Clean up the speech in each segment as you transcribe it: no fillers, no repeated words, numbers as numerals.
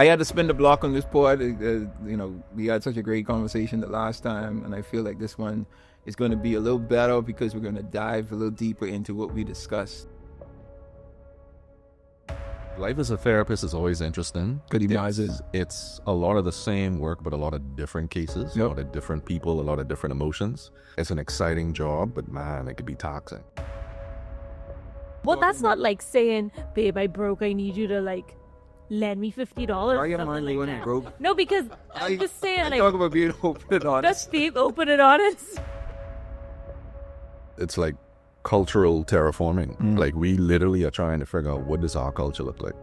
I had to spin the block on this pod. We had such a great conversation the last time, and I feel like this one is going to be a little better because we're going to dive a little deeper into what we discussed. Life as a therapist is always interesting. It's a lot of the same work, but a lot of different cases, a lot of different people, a lot of different emotions. It's an exciting job, but man, it could be toxic. Well, that's not like saying, babe, I broke, I need you to like lend me $50. Why am I when I broke? No, because I'm just saying, I like, talk about being open and honest. just being open and honest. It's like cultural terraforming. Like we literally are trying to figure out what does our culture look like,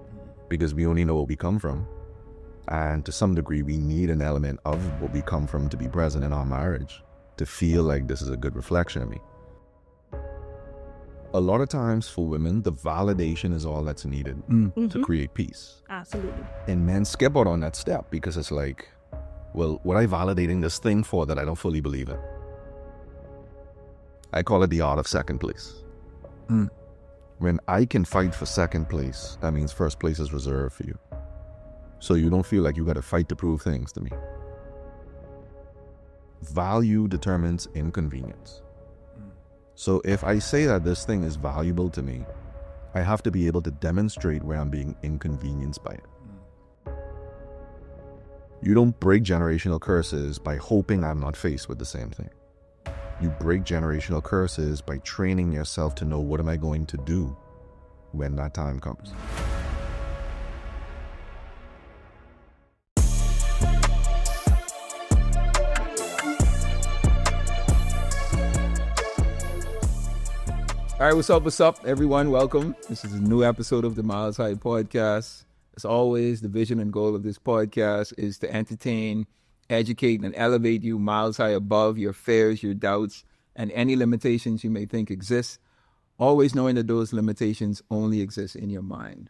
because we only know where we come from, and to some degree we need an element of what we come from to be present in our marriage, to feel like this is a good reflection of me. A lot of times for women, the validation is all that's needed to create peace. Absolutely. And men skip out on that step because it's like, well, what am I validating this thing for that I don't fully believe in? I call it the art of second place. When I can fight for second place, that means first place is reserved for you. So you don't feel like you got to fight to prove things to me. Value determines inconvenience. So if I say that this thing is valuable to me, I have to be able to demonstrate where I'm being inconvenienced by it. You don't break generational curses by hoping I'm not faced with the same thing. You break generational curses by training yourself to know, what am I going to do when that time comes? All right, what's up, everyone? Welcome. This is a new episode of the Myles High Podcast. As always, the vision and goal of this podcast is to entertain, educate, and elevate you miles high above your fears, your doubts, and any limitations you may think exist, always knowing that those limitations only exist in your mind.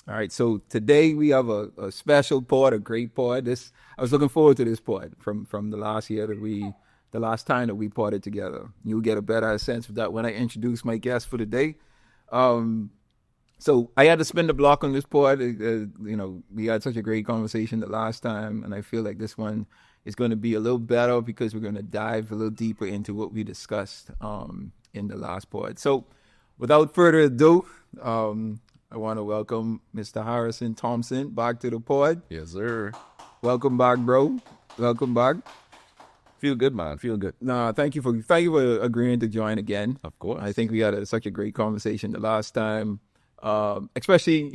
All right, so today we have a special pod, a great pod. I was looking forward to this pod from the last year the last time that we parted together. You'll get a better sense of that when I introduce my guest for the day. So I had to spin the block on this pod. We had such a great conversation the last time, and I feel like this one is going to be a little better because we're going to dive a little deeper into what we discussed in the last pod. So without further ado, I want to welcome Mr. Harrison Thompson back to the pod. Yes, sir. Welcome back, bro. Welcome back. Feel good, man. Feel good. No, thank you for agreeing to join again. Of course. I think we had such a great conversation the last time, especially,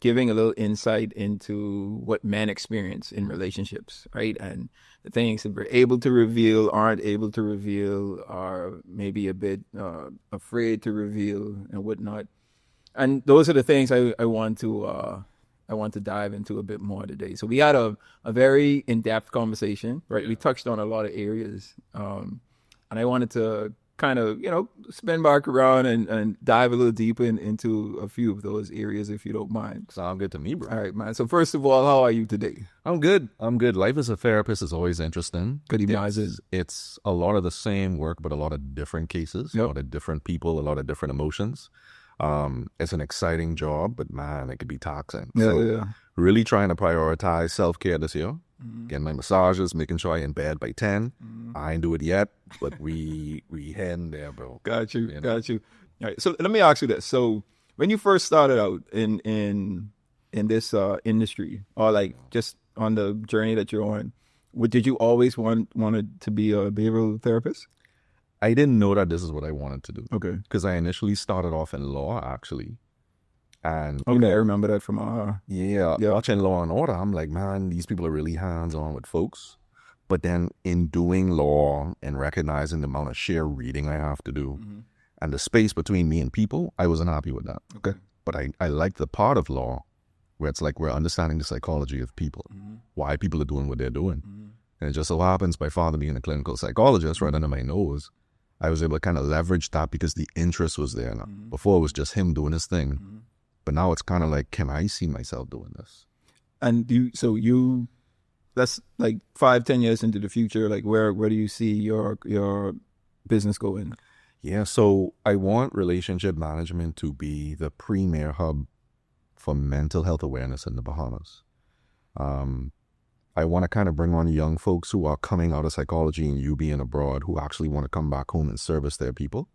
giving a little insight into what men experience in relationships, right? And the things that we're able to reveal, aren't able to reveal, are maybe a bit afraid to reveal and whatnot. And those are the things I want to dive into a bit more today. So we had a very in-depth conversation, right? We touched on a lot of areas. And I wanted to kind of, spin back around and dive a little deeper into a few of those areas, if you don't mind. Sound good to me, bro. All right, man. So first of all, how are you today? I'm good. Life as a therapist is always interesting. It's a lot of the same work, but a lot of different cases, a lot of different people, a lot of different emotions. It's an exciting job, but man, it could be toxic. Really trying to prioritize self-care this year. Getting my massages, making sure I'm in bed by 10. I ain't do it yet, but we heading there, bro. Got you. All right, so let me ask you this. So when you first started out in this industry, or like just on the journey that you're on, did you always wanted to be a behavioral therapist? I didn't know that this is what I wanted to do. Okay. Because I initially started off in law, actually. And I remember that from watching Law and Order, I'm like, man, these people are really hands-on with folks. But then in doing law and recognizing the amount of sheer reading I have to do and the space between me and people, I wasn't happy with that. Okay. But I liked the part of law where it's like we're understanding the psychology of people, why people are doing what they're doing. And it just so happens by father being a clinical psychologist right under my nose, I was able to kind of leverage that because the interest was there now. Before it was just him doing his thing. But now it's kind of like, can I see myself doing this? And that's like 5-10 years into the future, like where do you see your business going? Yeah, so I want relationship management to be the premier hub for mental health awareness in the Bahamas. I want to kind of bring on young folks who are coming out of psychology and you being abroad who actually want to come back home and service their people,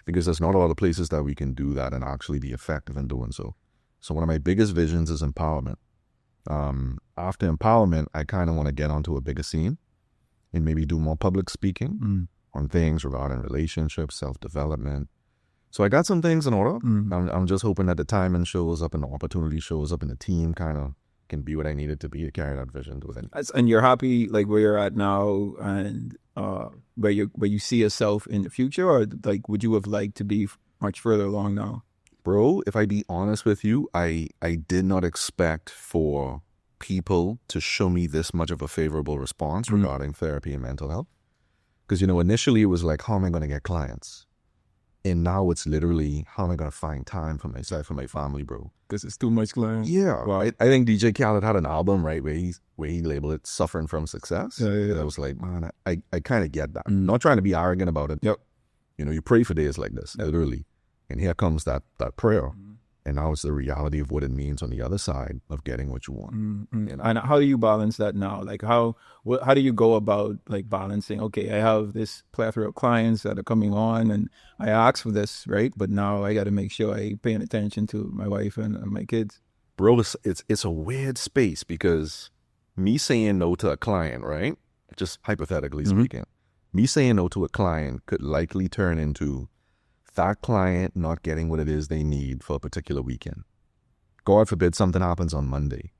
because there's not a lot of places that we can do that and actually be effective in doing so. So one of my biggest visions is empowerment. After empowerment, I kind of want to get onto a bigger scene and maybe do more public speaking on things regarding relationships, self-development. So I got some things in order. I'm just hoping that the timing shows up and the opportunity shows up and the team kind of can be what I need it to be to carry that vision to it. And you're happy like where you're at now and where you see yourself in the future, or like would you have liked to be much further along now? Bro, if I be honest with you, I did not expect for people to show me this much of a favorable response regarding therapy and mental health. Because, initially it was like, how am I going to get clients? And now it's literally, how am I going to find time for myself, for my family, bro? Because it's too much clients. Yeah. Wow. I think DJ Khaled had an album, right, where he labeled it Suffering from Success. Yeah. And I was like, man, I kind of get that. Not trying to be arrogant about it. Yep. You pray for days like this, literally. And here comes that prayer. And now it's the reality of what it means on the other side of getting what you want. And how do you balance that now? Like how do you go about like balancing, okay, I have this plethora of clients that are coming on and I asked for this, right? But now I got to make sure I paying attention to my wife and my kids. Bro, it's a weird space because me saying no to a client, right? Just hypothetically speaking, me saying no to a client could likely turn into that client not getting what it is they need for a particular weekend. God forbid something happens on Monday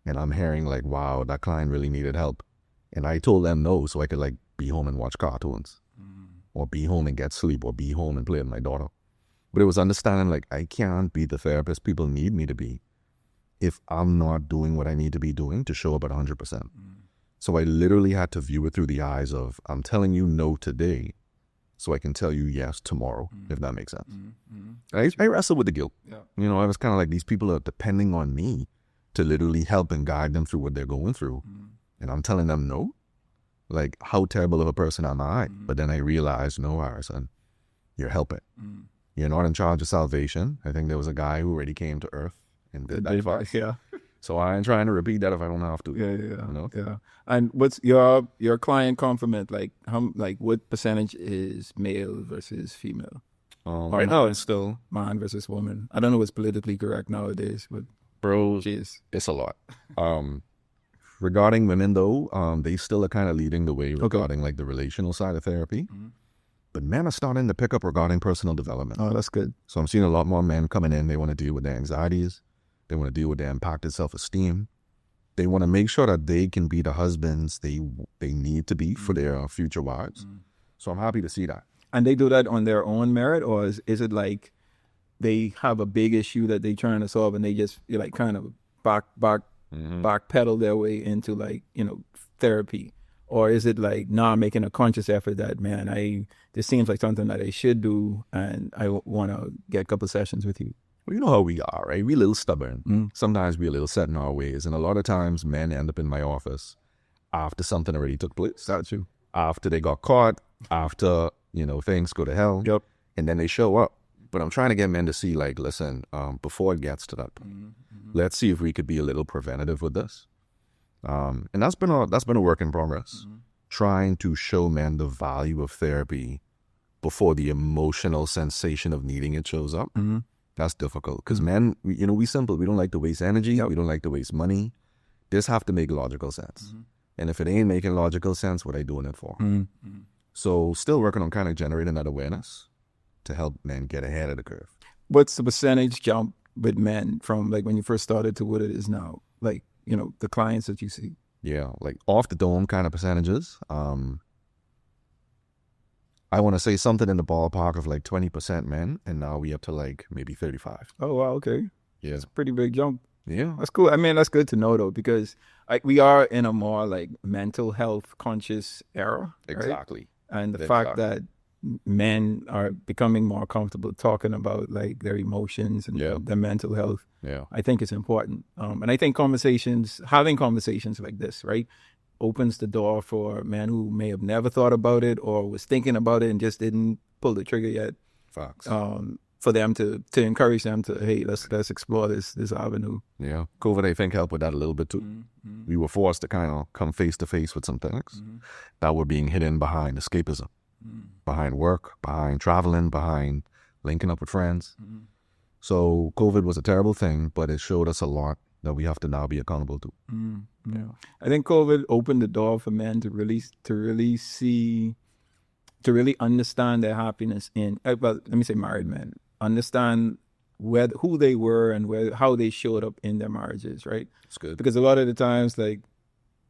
and I'm hearing like, wow, that client really needed help. And I told them no so I could like be home and watch cartoons or be home and get sleep or be home and play with my daughter. But it was understanding like I can't be the therapist people need me to be if I'm not doing what I need to be doing to show up at 100%. So I literally had to view it through the eyes of, I'm telling you no today so I can tell you yes tomorrow, if that makes sense. I wrestled with the guilt. Yeah. I was kind of like, these people are depending on me to literally help and guide them through what they're going through. And I'm telling them no. Like, how terrible of a person am I? But then I realized, no, Harrison, you're helping. You're not in charge of salvation. I think there was a guy who already came to earth and did that for us. Yeah. So I ain't trying to repeat that if I don't have to. Yeah. And what's your client complement? Like what percentage is male versus female? Right now it's still man versus woman. I don't know what's politically correct nowadays, but bro, it's a lot. Regarding women though, they still are kind of leading the way regarding like the relational side of therapy. But men are starting to pick up regarding personal development. Oh, that's good. So I'm seeing a lot more men coming in. They want to deal with their anxieties. They want to deal with their impacted self-esteem. They want to make sure that they can be the husbands they need to be for their future wives. So I'm happy to see that. And they do that on their own merit, or is it like they have a big issue that they're trying to solve and they just like kind of backpedal their way into like, therapy? Or is it like, making a conscious effort that, man, this seems like something that I should do and I want to get a couple sessions with you? Well, you know how we are, right? We're a little stubborn. Sometimes we're a little set in our ways. And a lot of times men end up in my office after something already took place. That's true. After they got caught, after, things go to hell. Yep. And then they show up. But I'm trying to get men to see like, listen, before it gets to that point, let's see if we could be a little preventative with this. And that's been a work in progress. Trying to show men the value of therapy before the emotional sensation of needing it shows up. That's difficult because men, we simple. We don't like to waste energy. We don't like to waste money. This have to make logical sense. And if it ain't making logical sense, what are you doing it for? So still working on kind of generating that awareness to help men get ahead of the curve. What's the percentage jump with men from like when you first started to what it is now? Like, the clients that you see. Yeah, like off the dome kind of percentages. I want to say something in the ballpark of like 20% men, and now we up to like maybe 35. Oh, wow, okay. Yeah. It's a pretty big jump. Yeah. That's cool. I mean, that's good to know though, because we are in a more like mental health conscious era. Exactly. Right? And the fact that men are becoming more comfortable talking about like their emotions and their mental health, I think it's important. And I think having conversations like this, right, opens the door for men who may have never thought about it or was thinking about it and just didn't pull the trigger yet. Facts. for them to encourage them to, hey, let's explore this avenue. Yeah. COVID, I think, helped with that a little bit too. Mm-hmm. We were forced to kind of come face to face with some things that were being hidden behind escapism, behind work, behind traveling, behind linking up with friends. So COVID was a terrible thing, but it showed us a lot that we have to now be accountable to. Yeah, I think COVID opened the door for men to really understand their happiness in. Well, let me say married men understand who they were and how they showed up in their marriages. Right. It's good because a lot of the times, like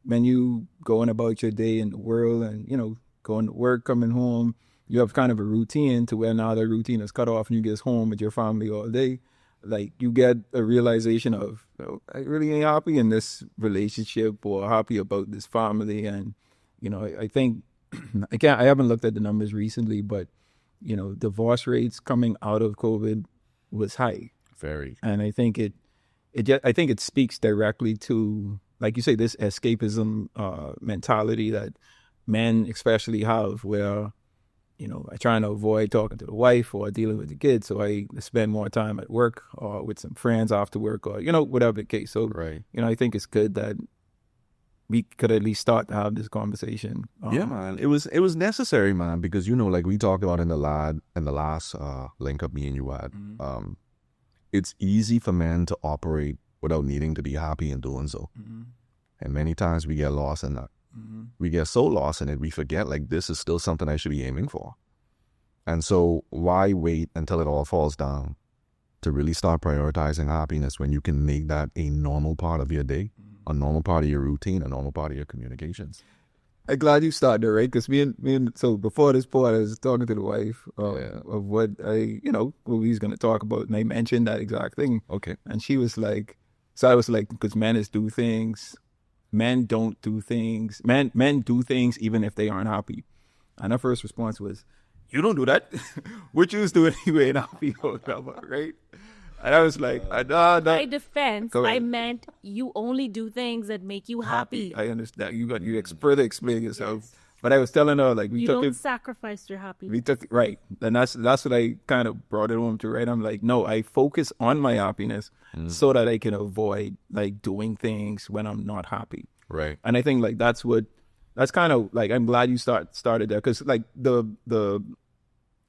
when you going about your day in the world and going to work, coming home, you have kind of a routine to where now the routine is cut off and you get home with your family all day. Like you get a realization of, I really ain't happy in this relationship or happy about this family. And, I think, I haven't looked at the numbers recently, but, divorce rates coming out of COVID was high. Very. And I think it speaks directly to, like you say, this escapism mentality that men especially have where, I try to avoid talking to the wife or dealing with the kids, so I spend more time at work or with some friends after work or, whatever the case. So, right. I think it's good that we could at least start to have this conversation. Yeah, man. It was necessary, man, because, like we talked about in the last link up me and you had, it's easy for men to operate without needing to be happy in doing so. And many times we get lost in that. We get so lost in it, we forget like this is still something I should be aiming for. And so why wait until it all falls down to really start prioritizing happiness when you can make that a normal part of your day, a normal part of your routine, a normal part of your communications? I'm glad you started there, right? Because me and so before this part, I was talking to the wife of what what we was going to talk about, and I mentioned that exact thing. Okay. And she was like, so I was like, because men do things. Men don't do things. Men do things even if they aren't happy. And her first response was, "You don't do that. What you do anyway, and happy or whatever, right?" And I was like, My defense, Go ahead. I meant you only do things that make you happy. I understand. You further explain yourself. But I was telling her like You don't sacrifice your happiness. We took right, and that's what I kind of brought it home to. Right, I'm like, no, I focus on my happiness so that I can avoid like doing things when I'm not happy. Right, and I think like that's kind of like I'm glad you started there because like the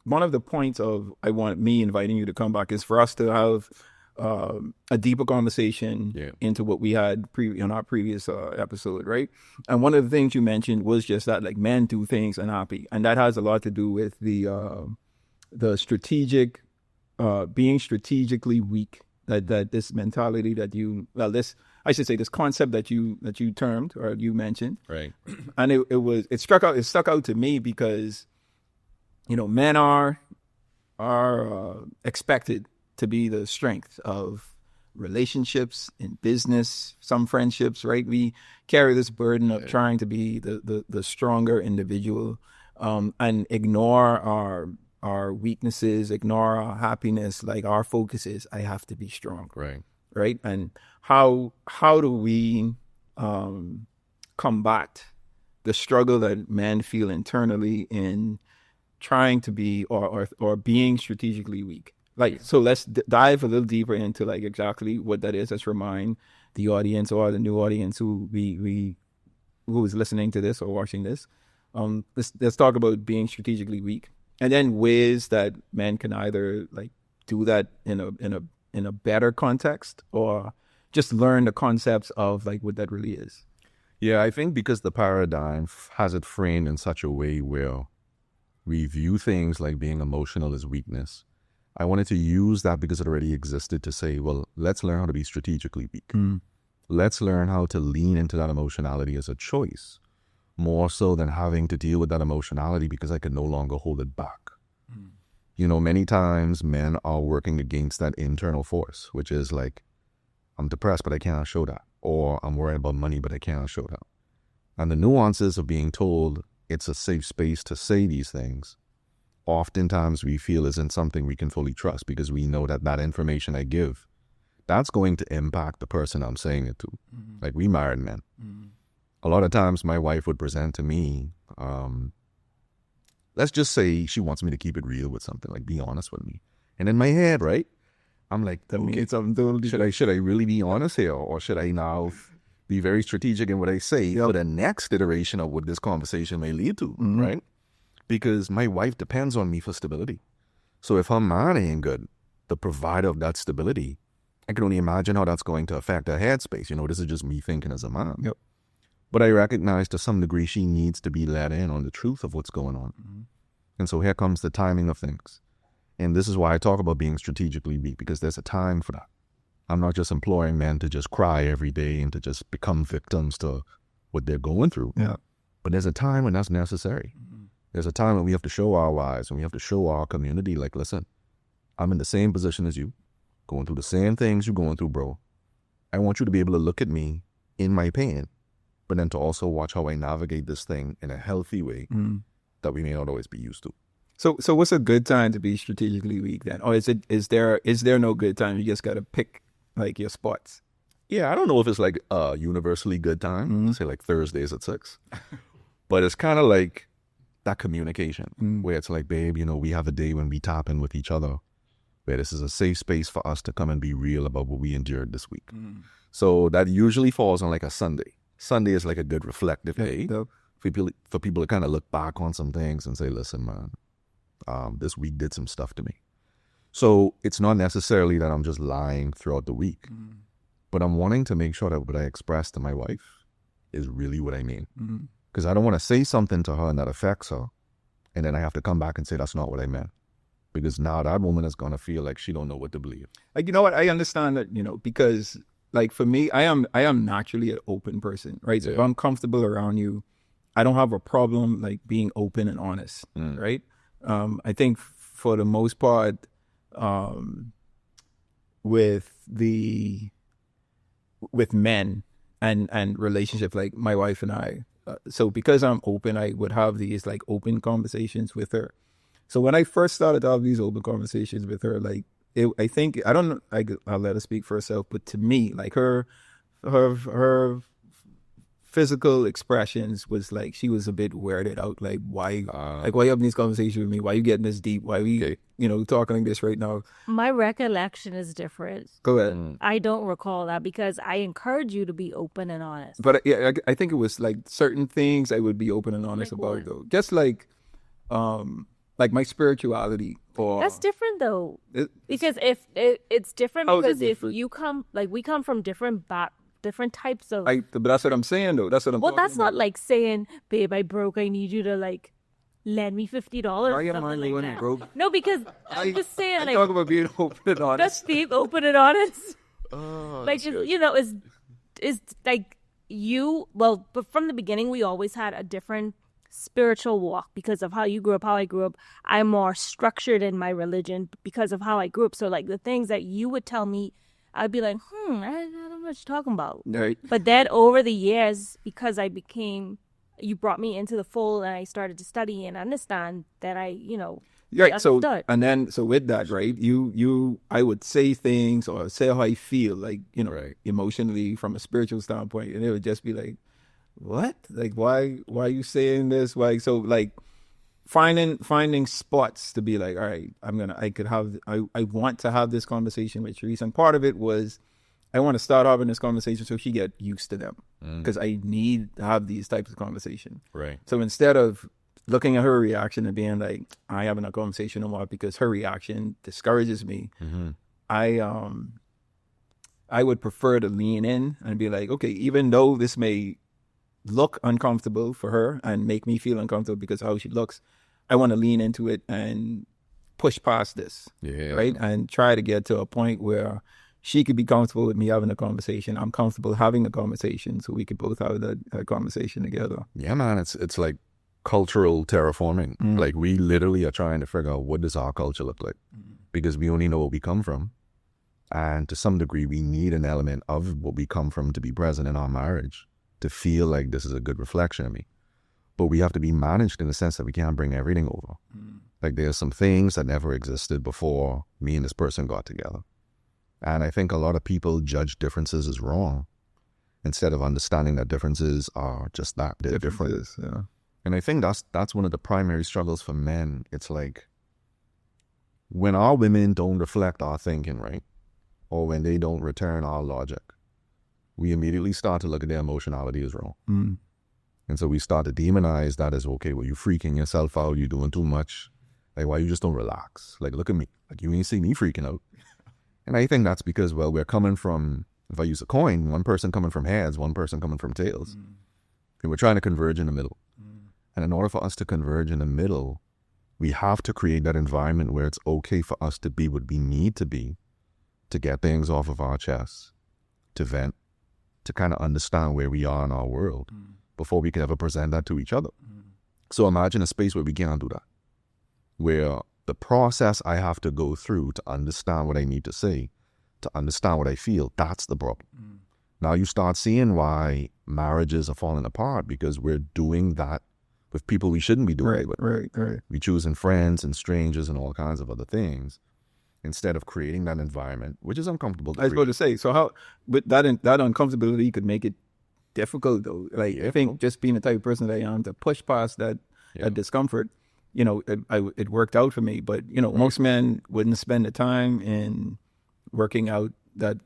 one of the points of I want me inviting you to come back is for us to have a deeper conversation into what we had in our previous episode, right? And one of the things you mentioned was just that like men do things unhappy, and that has a lot to do with the strategic being strategically weak. That this mentality that this concept that you termed or you mentioned, right? And it stuck out to me because men are expected to be the strength of relationships in business, some friendships, right? We carry this burden of trying to be the stronger individual, and ignore our weaknesses, ignore our happiness. Like our focus is, I have to be strong, right? And how do we combat the struggle that men feel internally in trying to be or being strategically weak? Like, so let's dive a little deeper into like exactly what that is. Let's remind the audience or the new audience who is listening to this or watching this. Let's talk about being strategically weak, and then ways that men can either like do that in a better context or just learn the concepts of like what that really is. Yeah, I think because the paradigm has it framed in such a way where we view things like being emotional as weakness. I wanted to use that because it already existed to say, well, let's learn how to be strategically weak. Let's learn how to lean into that emotionality as a choice, more so than having to deal with that emotionality because I can no longer hold it back. Many times men are working against that internal force, which is like, I'm depressed, but I cannot show that. Or I'm worried about money, but I cannot show that. And the nuances of being told it's a safe space to say these things, oftentimes we feel isn't something we can fully trust because we know that information I give, that's going to impact the person I'm saying it to. Like we married men. A lot of times my wife would present to me, let's just say she wants me to keep it real with something, like be honest with me. And in my head, right, I'm like, That okay, means something totally should I really be honest here, or should I now be very strategic in what I say for the next iteration of what this conversation may lead to, right? Because my wife depends on me for stability. So if her man ain't good, the provider of that stability, I can only imagine how that's going to affect her headspace. You know, this is just me thinking as a man. Yep. But I recognize to some degree she needs to be let in on the truth of what's going on. And so here comes the timing of things. And this is why I talk about being strategically weak, because there's a time for that. I'm not just imploring men to just cry every day and to just become victims to what they're going through. Yeah. But there's a time when that's necessary. There's a time when we have to show our wives and we have to show our community, like, listen, I'm in the same position as you, going through the same things you're going through, bro. I want you to be able to look at me in my pain, but then to also watch how I navigate this thing in a healthy way that we may not always be used to. So what's a good time to be strategically weak then? Or is there no good time? You just got to pick like your spots. Yeah, I don't know if it's like a universally good time, say like Thursdays at 6. But it's kind of like that communication where it's like, babe, you know, we have a day when we tap in with each other, where this is a safe space for us to come and be real about what we endured this week. So that usually falls on like a Sunday. Sunday is like a good reflective day for people to kind of look back on some things and say, listen, man, this week did some stuff to me. So it's not necessarily that I'm just lying throughout the week, but I'm wanting to make sure that what I express to my wife is really what I mean. Because I don't want to say something to her and that affects her, and then I have to come back and say that's not what I meant. Because now that woman is going to feel like she don't know what to believe. Like, you know what? I understand that, you know, because like for me, I am naturally an open person, right? So if I'm comfortable around you, I don't have a problem like being open and honest, right? I think for the most part, with men and relationship, like my wife and I, so because I'm open, I would have these like open conversations with her. So when I first started to have these open conversations with her, like I think, I don't know, I'll let her speak for herself, but to me, like her physical expressions was like, she was a bit weirded out. Like, why you having these conversations with me? Why you getting this deep? Why we, you know, talking like this right now? My recollection is different. Go ahead. I don't recall that because I encourage you to be open and honest. But yeah, I think it was like certain things I would be open and honest about though. Just like my spirituality. Or that's different though. Because if it's different because if you come, like we come from different types of. But that's what I'm saying though. That's what I'm. Well, that's not like saying, "Babe, I broke. I need you to like lend me $50." Why am I the one broke? No, because I'm just saying. I like, talk about being open and honest. Just being open and honest. Like you know, is like you. Well, but from the beginning, we always had a different spiritual walk because of how you grew up, how I grew up. I'm more structured in my religion because of how I grew up. So like the things that you would tell me, I'd be like, I don't know what you're talking about. Right. But then over the years, because you brought me into the fold and I started to study and understand that I, you know, right. So with that, right, I would say things or say how I feel, like, you know, emotionally from a spiritual standpoint, and it would just be like, what? Like, why are you saying this? Why? So like finding spots to be like, all right, I want to have this conversation with Therese. And part of it was I want to start having this conversation so she get used to them, because I need to have these types of conversation. Right. So instead of looking at her reaction and being like, I having a conversation no more because her reaction discourages me, I would prefer to lean in and be like, okay, even though this may look uncomfortable for her and make me feel uncomfortable because of how she looks, I want to lean into it and push past this, right? And try to get to a point where she could be comfortable with me having a conversation. I'm comfortable having a conversation, so we could both have that conversation together. Yeah, man, it's like cultural terraforming. Like we literally are trying to figure out what does our culture look like, because we only know what we come from. And to some degree, we need an element of what we come from to be present in our marriage, to feel like this is a good reflection of me. But we have to be managed in the sense that we can't bring everything over. Like there's some things that never existed before me and this person got together. And I think a lot of people judge differences as wrong instead of understanding that differences are just that, they're different. Yeah. And I think that's one of the primary struggles for men. It's like when our women don't reflect our thinking, right? Or when they don't return our logic, we immediately start to look at their emotionality as wrong. Mm. And so we start to demonize that as, okay, well, you freaking yourself out, you doing too much. Like, why you just don't relax? Like, look at me. Like, you ain't see me freaking out. And I think that's because, well, we're coming from, if I use a coin, one person coming from heads, one person coming from tails. Mm. And we're trying to converge in the middle. Mm. And in order for us to converge in the middle, we have to create that environment where it's okay for us to be what we need to be, to get things off of our chests, to vent, to kind of understand where we are in our world before we can ever present that to each other. So imagine a space where we can't do that, where the process I have to go through to understand what I need to say, to understand what I feel, that's the problem. Now you start seeing why marriages are falling apart, because we're doing that with people we shouldn't be doing it with. Right. We choosing friends and strangers and all kinds of other things instead of creating that environment, which is uncomfortable. I was going to say, so how, but that uncomfortability could make it difficult though. Like, I think just being the type of person that I am to push past that discomfort, you know, it worked out for me. But, you know, most men wouldn't spend the time in working out that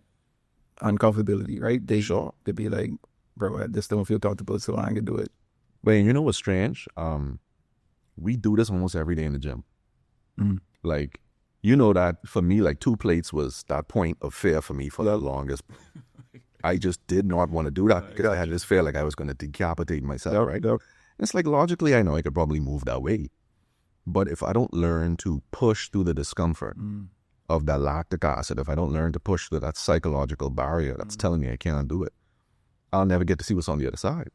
uncomfortability, right? They'd be like, bro, I just don't feel comfortable, so I ain't gonna do it. But you know what's strange? We do this almost every day in the gym. Like, you know that for me, like 2 plates was that point of fear for me for the longest. I just did not want to do that because I had this fear like I was going to decapitate myself, right? It's like logically, I know I could probably move that way. But if I don't learn to push through the discomfort of that lactic acid, if I don't learn to push through that psychological barrier that's telling me I can't do it, I'll never get to see what's on the other side.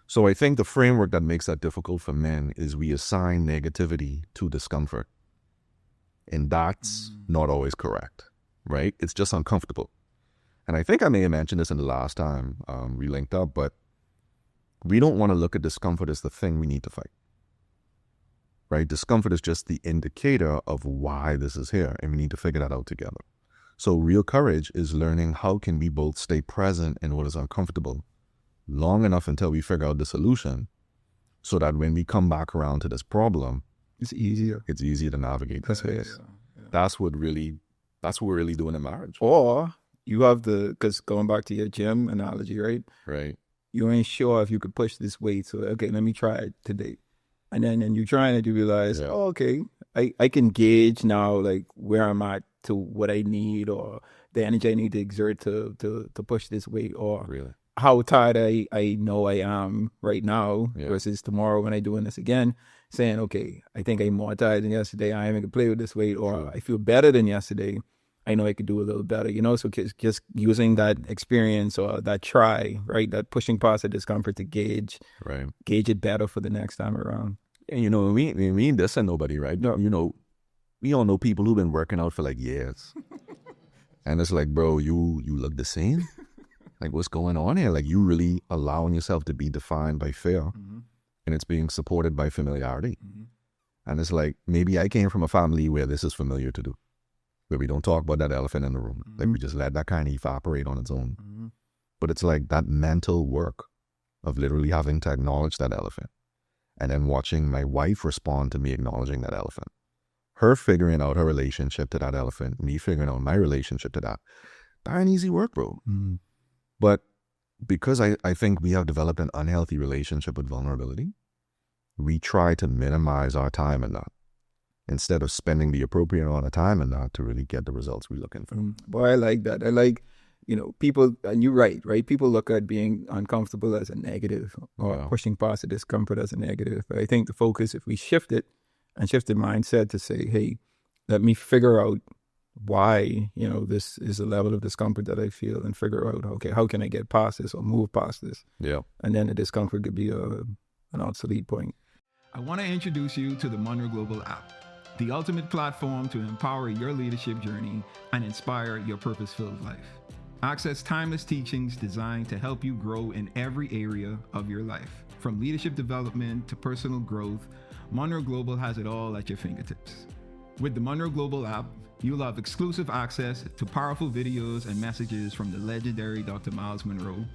So I think the framework that makes that difficult for men is we assign negativity to discomfort. And that's not always correct, right? It's just uncomfortable. And I think I may have mentioned this in the last time we linked up, but we don't want to look at discomfort as the thing we need to fight, right? Discomfort is just the indicator of why this is here, and we need to figure that out together. So real courage is learning how can we both stay present in what is uncomfortable long enough until we figure out the solution, so that when we come back around to this problem, It's easier. it's easier to navigate the space. That's what we're really doing in marriage. Or you have because going back to your gym analogy, right? Right. You ain't sure if you could push this weight, so okay, let me try it today. And then you're trying it, you realize, oh, okay, I can gauge now like where I'm at to what I need or the energy I need to exert to push this weight, or Really. how tired I know I am right now versus tomorrow when I'm doing this again, saying, okay, I think I'm more tired than yesterday. I am going to play with this weight, or I feel better than yesterday. I know I could do a little better, you know? So just using that experience or that try, right? That pushing past the discomfort to gauge it better for the next time around. And you know, we ain't dissing nobody, right? No. You know, we all know people who've been working out for like years. And it's like, bro, you look the same? Like, what's going on here? Like, you really allowing yourself to be defined by fear, and it's being supported by familiarity. And it's like, maybe I came from a family where this is familiar to do, where we don't talk about that elephant in the room. Like, we just let that kind of evaporate on its own. But it's like that mental work of literally having to acknowledge that elephant, and then watching my wife respond to me acknowledging that elephant. Her figuring out her relationship to that elephant, me figuring out my relationship to that. That ain't easy work, bro. But because I think we have developed an unhealthy relationship with vulnerability, we try to minimize our time in that instead of spending the appropriate amount of time in that to really get the results we're looking for. Boy, I like that. I like, you know, people, and you're right? People look at being uncomfortable as a negative, or pushing past the discomfort as a negative. But I think the focus, if we shift it and shift the mindset to say, hey, let me figure out why, you know, this is a level of discomfort that I feel, and figure out, okay, how can I get past this or move past this? And then the discomfort could be an obsolete point. I want to introduce you to the Munroe Global app, the ultimate platform to empower your leadership journey and inspire your purpose-filled life. Access timeless teachings designed to help you grow in every area of your life. From leadership development to personal growth, Munroe Global has it all at your fingertips. With the Munroe Global app, you'll have exclusive access to powerful videos and messages from the legendary Dr. Myles Munroe,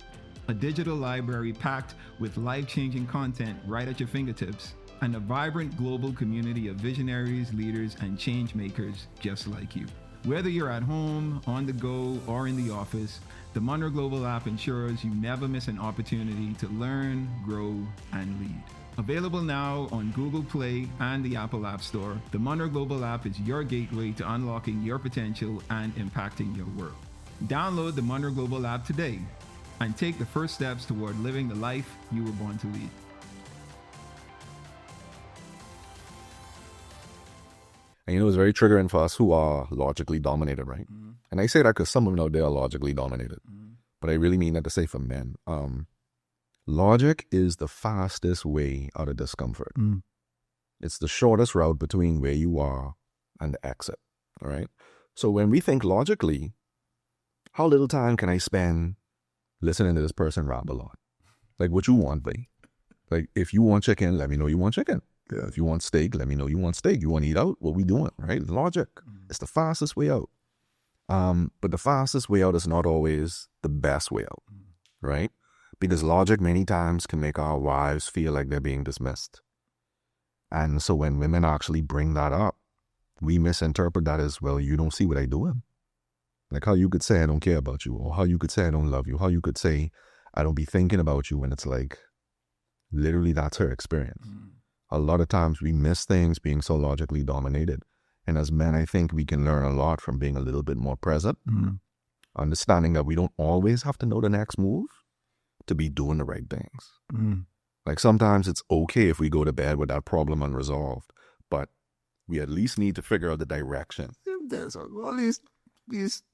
a digital library packed with life-changing content right at your fingertips, and a vibrant global community of visionaries, leaders, and change makers just like you. Whether you're at home, on the go, or in the office, the Munroe Global app ensures you never miss an opportunity to learn, grow, and lead. Available now on Google Play and the Apple App Store, the Munroe Global app is your gateway to unlocking your potential and impacting your world. Download the Munroe Global app today and take the first steps toward living the life you were born to lead. And it's very triggering for us who are logically dominated, right? And I say that because some women out there are logically dominated. But I really mean that to say for men. Logic is the fastest way out of discomfort. It's the shortest route between where you are and the exit, all right? So when we think logically, how little time can I spend listening to this person rap a lot? Like, what you want, babe? Like, if you want chicken, let me know you want chicken. Yeah. If you want steak, let me know you want steak. You want to eat out? What we doing, right? Logic. It's the fastest way out. But the fastest way out is not always the best way out, right? Because logic many times can make our wives feel like they're being dismissed. And so when women actually bring that up, we misinterpret that as, well, you don't see what I doing. Like how you could say I don't care about you, or how you could say I don't love you, how you could say I don't be thinking about you, when it's like, literally that's her experience. A lot of times we miss things being so logically dominated. And as men, I think we can learn a lot from being a little bit more present, understanding that we don't always have to know the next move to be doing the right things. Like sometimes it's okay if we go to bed with that problem unresolved, but we at least need to figure out the direction. There's all these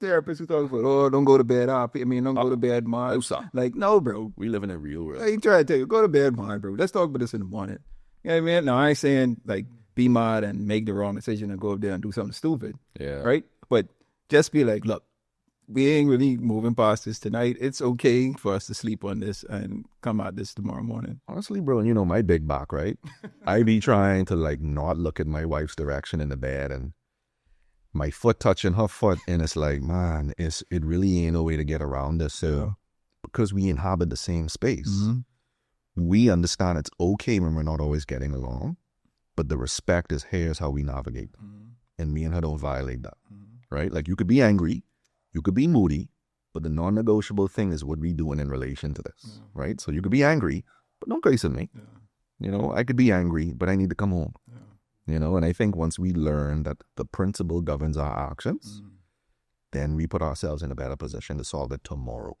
therapists who talk about, oh, don't go to bed happy. I mean, don't go to bed mad. Like, no, bro. We live in a real world. I ain't trying to tell you, go to bed mad, bro. Let's talk about this in the morning. You know what I mean? Now, I ain't saying, like, be mad and make the wrong decision and go up there and do something stupid. Yeah. Right? But just be like, look, we ain't really moving past this tonight. It's okay for us to sleep on this and come out this tomorrow morning. Honestly, bro, you know my big back, right? I be trying to, like, not look at my wife's direction in the bed, and my foot touching her foot, and it's like, man, it really ain't no way to get around this. So, because we inhabit the same space, we understand it's okay when we're not always getting along, but the respect is, here's how we navigate. And me and her don't violate that, right? Like, you could be angry, you could be moody, but the non-negotiable thing is what we doing in relation to this, right? So you could be angry, but don't curse at me. You know, I could be angry, but I need to come home. You know, and I think once we learn that the principle governs our actions, then we put ourselves in a better position to solve it tomorrow.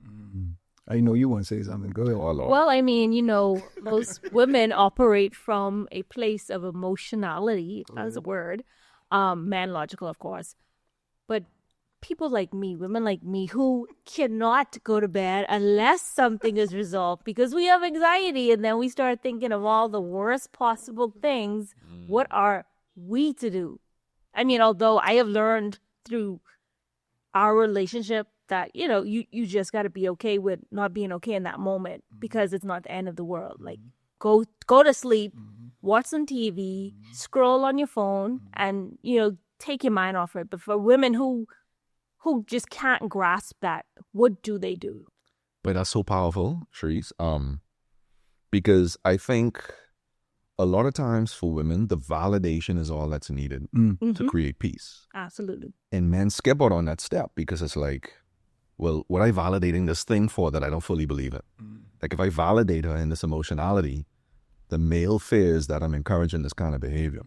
I know you want to say something. Go ahead. Well, I mean, you know, most women operate from a place of emotionality, as a word. Man logical, of course. But people like me, women like me, who cannot go to bed unless something is resolved because we have anxiety, and then we start thinking of all the worst possible things. What are we to do? I mean, although I have learned through our relationship that, you know, you just got to be okay with not being okay in that moment, because it's not the end of the world. Like, go to sleep, watch some TV, scroll on your phone, and, you know, take your mind off it. But for women who just can't grasp that, what do they do? But that's so powerful, Sharice, because I think a lot of times for women, the validation is all that's needed to create peace. Absolutely. And men skip out on that step because it's like, well, what am I validating this thing for that I don't fully believe it? Like, if I validate her in this emotionality, the male fears that I'm encouraging this kind of behavior.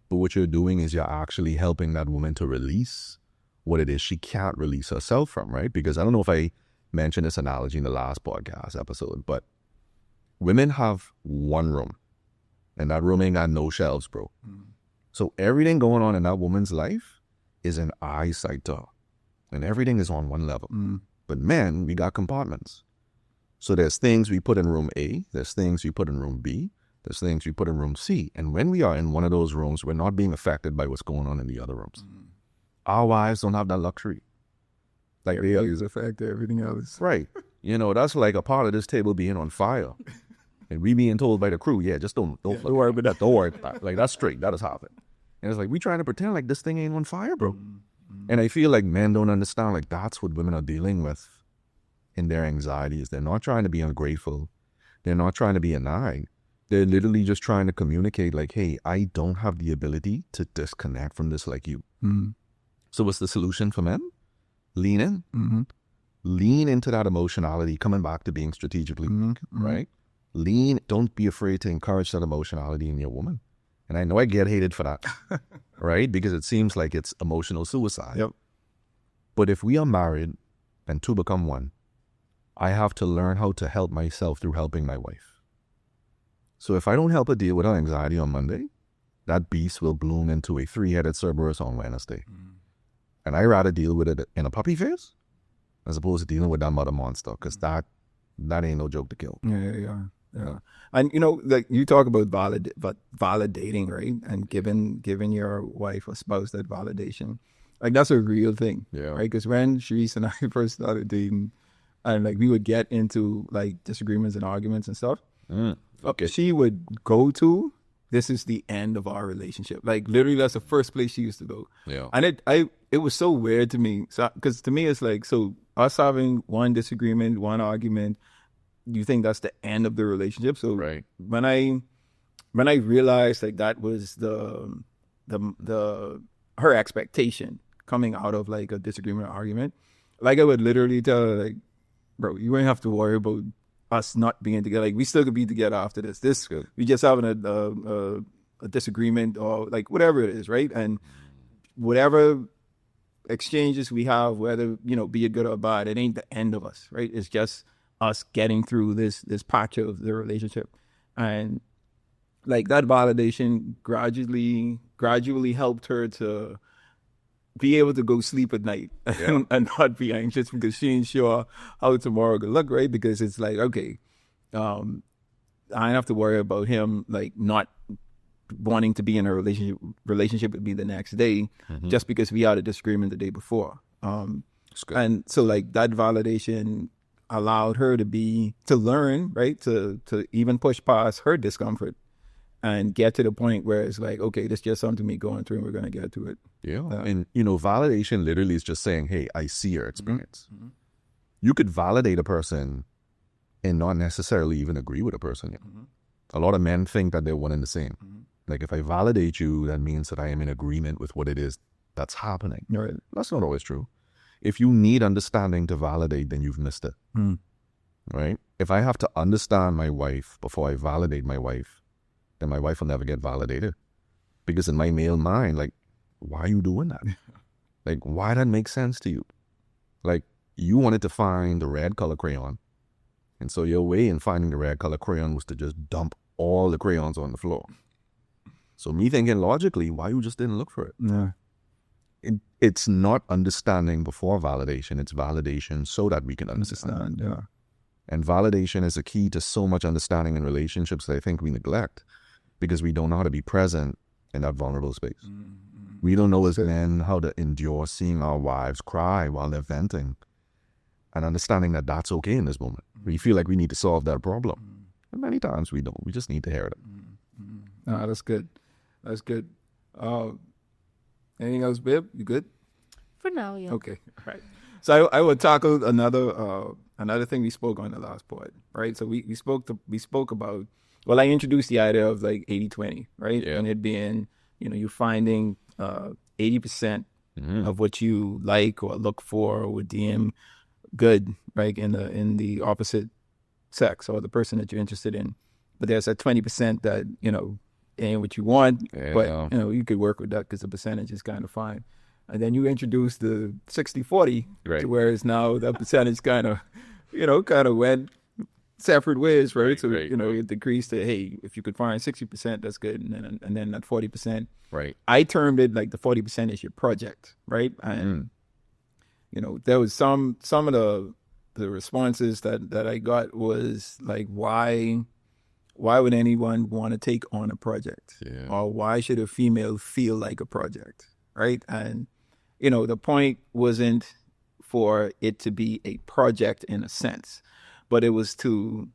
But what you're doing is you're actually helping that woman to release what it is she can't release herself from, right? Because I don't know if I mentioned this analogy in the last podcast episode, but women have one room, and that room ain't got no shelves, bro. So everything going on in that woman's life is an eyesight to her, and everything is on one level. But men, we got compartments. So there's things we put in room A, there's things we put in room B, there's things we put in room C. And when we are in one of those rooms, we're not being affected by what's going on in the other rooms. Our wives don't have that luxury. Like, they Everything is affected, everything else. right. You know, that's like a part of this table being on fire. And we being told by the crew, just don't worry about that. Don't worry about that. Like, that's straight. That is happening. And it's like, we trying to pretend like this thing ain't on fire, bro. And I feel like men don't understand, like, that's what women are dealing with in their anxieties. They're not trying to be ungrateful. They're not trying to be a nag. They're literally just trying to communicate like, hey, I don't have the ability to disconnect from this like you. Mm-hmm. So what's the solution for men? Lean in. Mm-hmm. Lean into that emotionality, coming back to being strategically weak, Mm-hmm. right? Lean. Don't be afraid to encourage that emotionality in your woman. And I know I get hated for that, right? Because it seems like it's emotional suicide. Yep. But if we are married and two become one, I have to learn how to help myself through helping my wife. So if I don't help her deal with her anxiety on Monday, that beast will bloom into a 3-headed Cerberus on Wednesday. And I rather deal with it in a puppy phase as opposed to dealing with that mother monster, because that ain't no joke to kill. Yeah. And like you talk about validating, right? And giving your wife or spouse that validation, like that's a real thing, Yeah. right? Because when Sharice and I first started dating, and like we would get into like disagreements and arguments and stuff, she would go to, this is the end of our relationship. Like literally, that's the first place she used to go. Yeah. And it was so weird to me, because to me it's like, so us having one disagreement, one argument, you think that's the end of the relationship. So Right. when I realized like that was the her expectation coming out of like a disagreement or argument, like I would literally tell her like, bro, you ain't have to worry about us not being together. Like we still could be together after this. We just having a disagreement or like whatever it is, right? And whatever exchanges we have, whether be it good or bad, it ain't the end of us, right? It's just us getting through this patch of the relationship. And like that validation gradually helped her to be able to go sleep at night and not be anxious because she ain't sure how tomorrow could look, right? Because it's like, okay, I don't have to worry about him like not wanting to be in a relationship with me the next day just because we had a disagreement the day before. And so like that validation allowed her to learn, right? To even push past her discomfort and get to the point where it's like, okay, this is just something me going through and we're going to get to it. Yeah. And, validation literally is just saying, hey, I see your experience. Mm-hmm. You could validate a person and not necessarily even agree with a person. Mm-hmm. A lot of men think that they're one and the same. Mm-hmm. Like if I validate you, that means that I am in agreement with what it is that's happening. Right. That's not always true. If you need understanding to validate, then you've missed it. Right? If I have to understand my wife before I validate my wife, then my wife will never get validated. Because in my male mind, like, why are you doing that? Like, why that make sense to you? Like, you wanted to find the red color crayon. And so your way in finding the red color crayon was to just dump all the crayons on the floor. So me thinking logically, why you just didn't look for it? No. It's not understanding before validation. It's validation so that we can understand. Yeah. And validation is a key to so much understanding in relationships that I think we neglect because we don't know how to be present in that vulnerable space. Mm-hmm. We don't know as men how to endure seeing our wives cry while they're venting and understanding that that's okay in this moment. We feel like we need to solve that problem. And many times we don't. We just need to hear it. No, that's good. That's good. Anything else, babe? You good? For now, yeah. Okay, all right. So I would tackle another thing we spoke on the last pod, right? So we spoke about, well, I introduced the idea of like 80-20, right? Yeah. And it being, you finding 80% of what you like or look for or would deem good, right, in the opposite sex or the person that you're interested in. But there's that 20% that, ain't what you want, but you could work with that because the percentage is kind of fine. And then you introduce the 60-40, right, to where it's now that percentage kind of went separate ways, right? So it decreased to, hey, if you could find 60%, that's good, and then that 40%. Right. I termed it like the 40% is your project, right? And there was some of the responses that I got was like, why would anyone want to take on a project? Yeah. Or why should a female feel like a project, right? And, the point wasn't for it to be a project in a sense, but it was to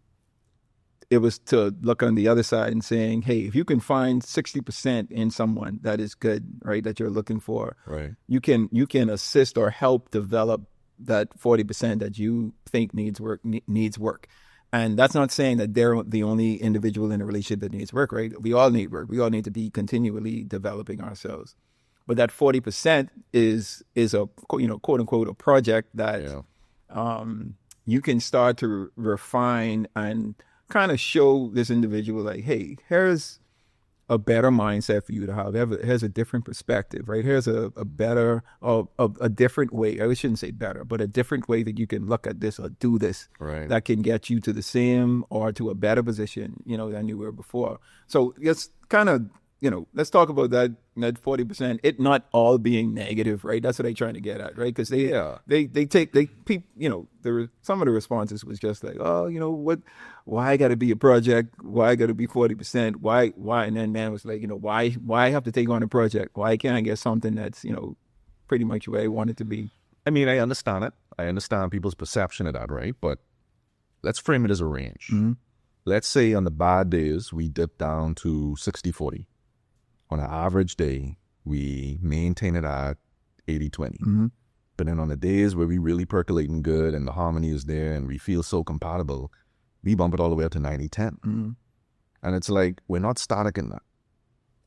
look on the other side and saying, hey, if you can find 60% in someone that is good, right, that you're looking for, right, you can assist or help develop that 40% that you think needs work. And that's not saying that they're the only individual in a relationship that needs work, right? We all need work. We all need to be continually developing ourselves. But that 40% is a, quote unquote, a project that you can start to refine and kind of show this individual like, hey, here's a better mindset for you to have. Here's a different perspective, right? Here's a better, a different way. I shouldn't say better, but a different way that you can look at this or do this that can get you to the same or to a better position, than you were before. So it's kind of, let's talk about that 40%. It not all being negative, right? That's what they're trying to get at, right? Because some of the responses was just like, oh, why I got to be a project? Why I got to be 40%? Why? And then man was like, why I have to take on a project? Why can't I get something that's, pretty much where I want it to be? I mean, I understand it. I understand people's perception of that, right? But let's frame it as a range. Mm-hmm. Let's say on the bad days, we dip down to 60-40. On an average day, we maintain it at 80-20. Mm-hmm. But then on the days where we really percolating good and the harmony is there and we feel so compatible, we bump it all the way up to 90-10. Mm-hmm. And it's like, we're not static in that,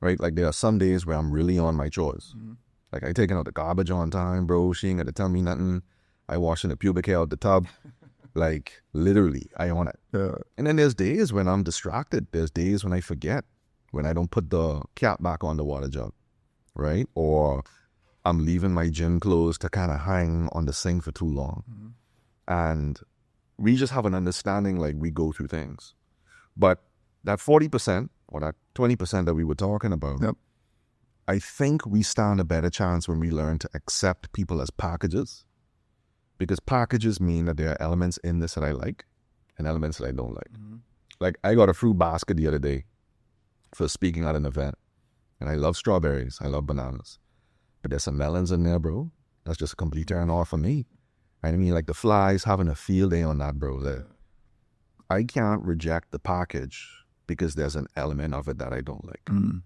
right? Like there are some days where I'm really on my chores. Mm-hmm. Like I taking out the garbage on time, bro. She ain't got to tell me nothing. I washing the pubic hair out the tub. Like literally, I on it. And then there's days when I'm distracted. There's days when I forget. When I don't put the cap back on the water jug, right? Or I'm leaving my gym clothes to kind of hang on the sink for too long. Mm-hmm. And we just have an understanding like we go through things. But that 40% or that 20% that we were talking about, I think we stand a better chance when we learn to accept people as packages. Because packages mean that there are elements in this that I like and elements that I don't like. Mm-hmm. Like I got a fruit basket the other day for speaking at an event. And I love strawberries. I love bananas. But there's some melons in there, bro. That's just a complete turn off for me. I mean, like the flies having a field day on that, bro. Like, I can't reject the package because there's an element of it that I don't like. Mm.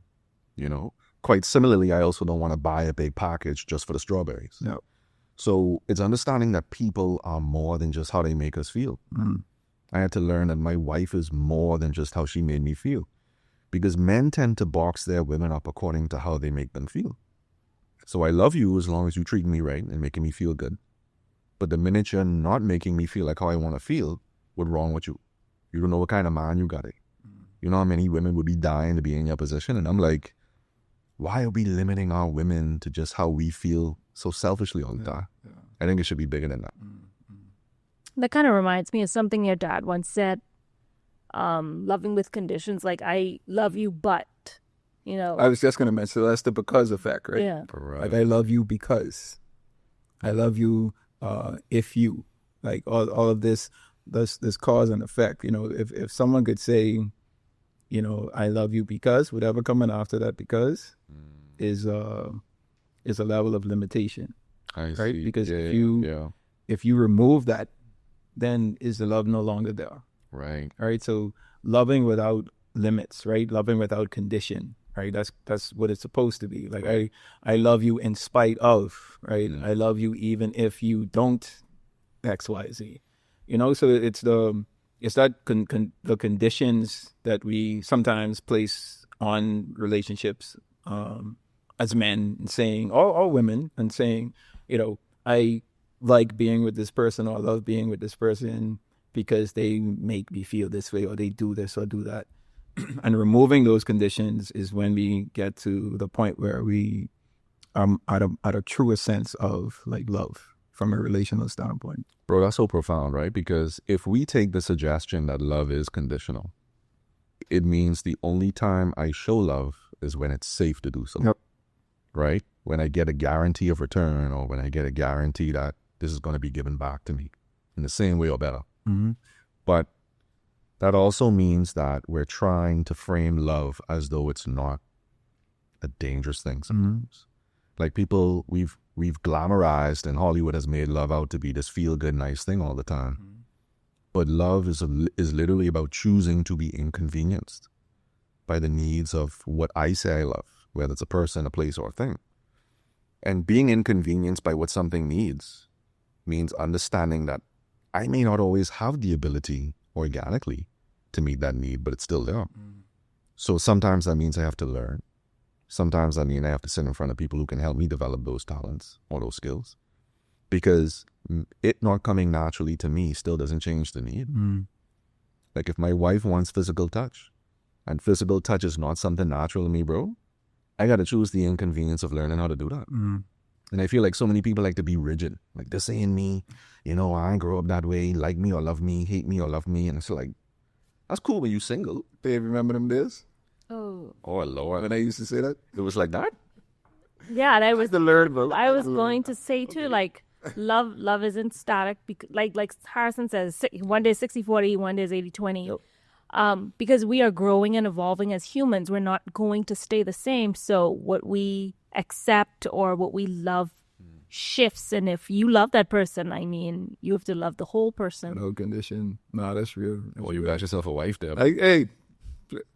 Quite similarly, I also don't want to buy a big package just for the strawberries. No. So it's understanding that people are more than just how they make us feel. Mm. I had to learn that my wife is more than just how she made me feel. Because men tend to box their women up according to how they make them feel. So I love you as long as you treat me right and making me feel good. But the minute you're not making me feel like how I want to feel, what's wrong with you? You don't know what kind of man you got it. You know how many women would be dying to be in your position? And I'm like, why are we limiting our women to just how we feel so selfishly all the time? Yeah. I think it should be bigger than that. That kind of reminds me of something your dad once said. Loving with conditions, like I love you, but I was just gonna mention that's the because effect, right? Yeah. Right. Like I love you because I love you if you like all of this cause and effect. If someone could say, I love you because whatever coming after that because is a level of limitation. I right? see. Because if you remove that, then is the love no longer there? Right. All right. So loving without limits, right? Loving without condition, right? That's what it's supposed to be. Like I love you in spite of, right? I love you even if you don't X, Y, Z. So it's the conditions that we sometimes place on relationships as men, and saying or women, and saying, I like being with this person or I love being with this person because they make me feel this way or they do this or do that. And removing those conditions is when we get to the point where we are at a truer sense of like love from a relational standpoint. Bro, that's so profound, right? Because if we take the suggestion that love is conditional, it means the only time I show love is when it's safe to do so. Yep. Right? When I get a guarantee of return or when I get a guarantee that this is going to be given back to me in the same way or better. Mm-hmm. But that also means that we're trying to frame love as though it's not a dangerous thing sometimes. Mm-hmm. Like people, we've glamorized and Hollywood has made love out to be this feel-good, nice thing all the time. Mm-hmm. But love is literally about choosing to be inconvenienced by the needs of what I say I love, whether it's a person, a place, or a thing. And being inconvenienced by what something needs means understanding that I may not always have the ability organically to meet that need, but it's still there. So sometimes that means I have to learn. Sometimes I mean I have to sit in front of people who can help me develop those talents or those skills, because it not coming naturally to me still doesn't change the need. Like if my wife wants physical touch and physical touch is not something natural to me, bro, I got to choose the inconvenience of learning how to do that. And I feel like so many people like to be rigid. Like, this ain't me. You know, I ain't grow up that way. Like me or love me, hate me or love me. And it's like, that's cool when you single. Babe, remember them days? Oh. Oh, Lord. When I used to say that? It was like that? Yeah, and I was learn, bro. I was going to say too, like, love isn't static. Like Harrison says, one day is 60-40, one day is 80-20. Because we are growing and evolving as humans. We're not going to stay the same. So what we accept or what we love shifts. And if you love that person, I mean, you have to love the whole person. No condition. Nah, that's real. Well, you got yourself a wife there. Like, hey,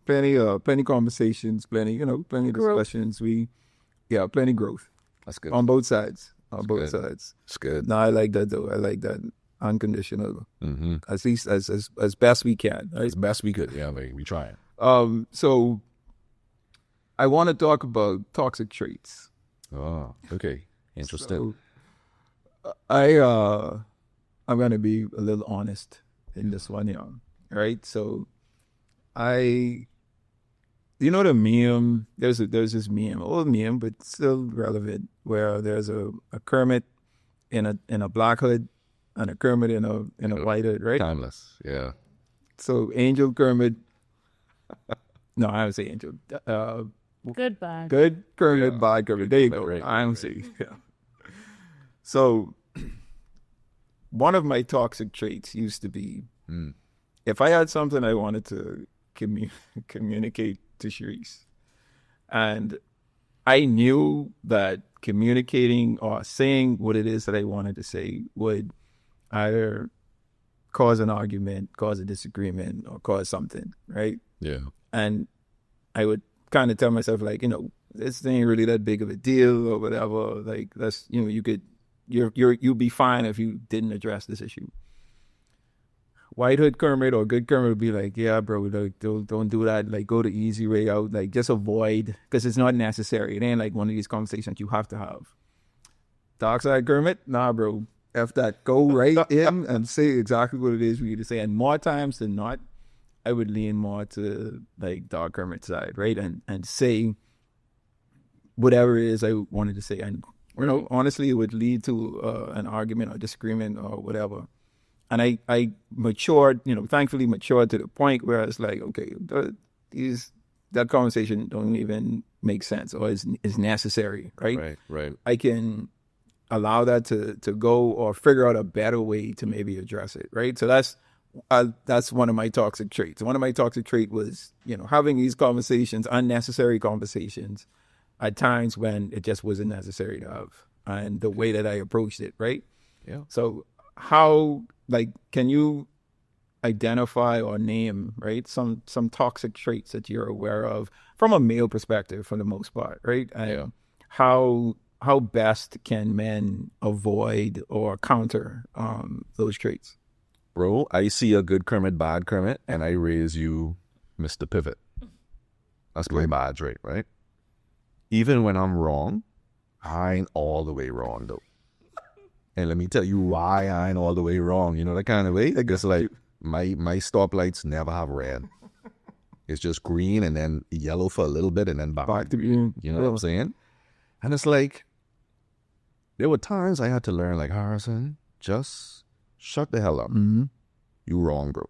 plenty conversations, plenty discussions. Plenty growth That's good. on both sides. Good. Sides. It's good. No, I like that though. I like that unconditional. Mm-hmm. At least as best we can. Right? As best we could. Yeah, like, we trying. So I want to talk about toxic traits. Oh, okay. Interesting. So, I'm gonna be a little honest in this one here, right? So you know the meme, there's this meme, old meme, but still relevant, where there's a Kermit in a black hood and a Kermit in a white hood, right? Timeless. Yeah. So Angel Kermit, no, I would say Angel. Goodbye. Good Kermit, bad Kermit. There you go. Right. I don't see. Yeah. So one of my toxic traits used to be, if I had something I wanted to communicate to Sharice, and I knew that communicating or saying what it is that I wanted to say would either cause an argument, cause a disagreement, or cause something, right? Yeah. And I would kind of tell myself, like, this ain't really that big of a deal or whatever. Like, that's, you'll be fine if you didn't address this issue. White Hood Kermit or good Kermit would be like, yeah, bro, like, don't do that. Like, go the easy way out. Like, just avoid, because it's not necessary. It ain't like one of these conversations you have to have. Dark side Kermit, nah, bro. F that. Go right in and say exactly what it is we need to say. And more times than not, I would lean more to like Dark Kermit's side, right? And say whatever it is I wanted to say. And, honestly, it would lead to an argument or disagreement or whatever. And I matured, thankfully matured to the point where it's like, okay, that conversation don't even make sense or is necessary, right? Right. I can allow that to go or figure out a better way to maybe address it, right? So that's one of my toxic traits. One of my toxic traits was, having these conversations, unnecessary conversations, at times when it just wasn't necessary to have, and the way that I approached it, right? Yeah. So how, can you identify or name, right, some toxic traits that you're aware of from a male perspective, for the most part, right? And how best can men avoid or counter those traits? Bro, I see a good Kermit, bad Kermit, and I raise you Mr. Pivot. That's my bad trait, right? Even when I'm wrong, I ain't all the way wrong, though. And let me tell you why I ain't all the way wrong. You know that kind of way? Because, like, my stoplights never have red. It's just green and then yellow for a little bit and then back to green. You know what I'm saying? And it's like, there were times I had to learn, like, Harrison, just shut the hell up. Mm-hmm. You wrong, bro.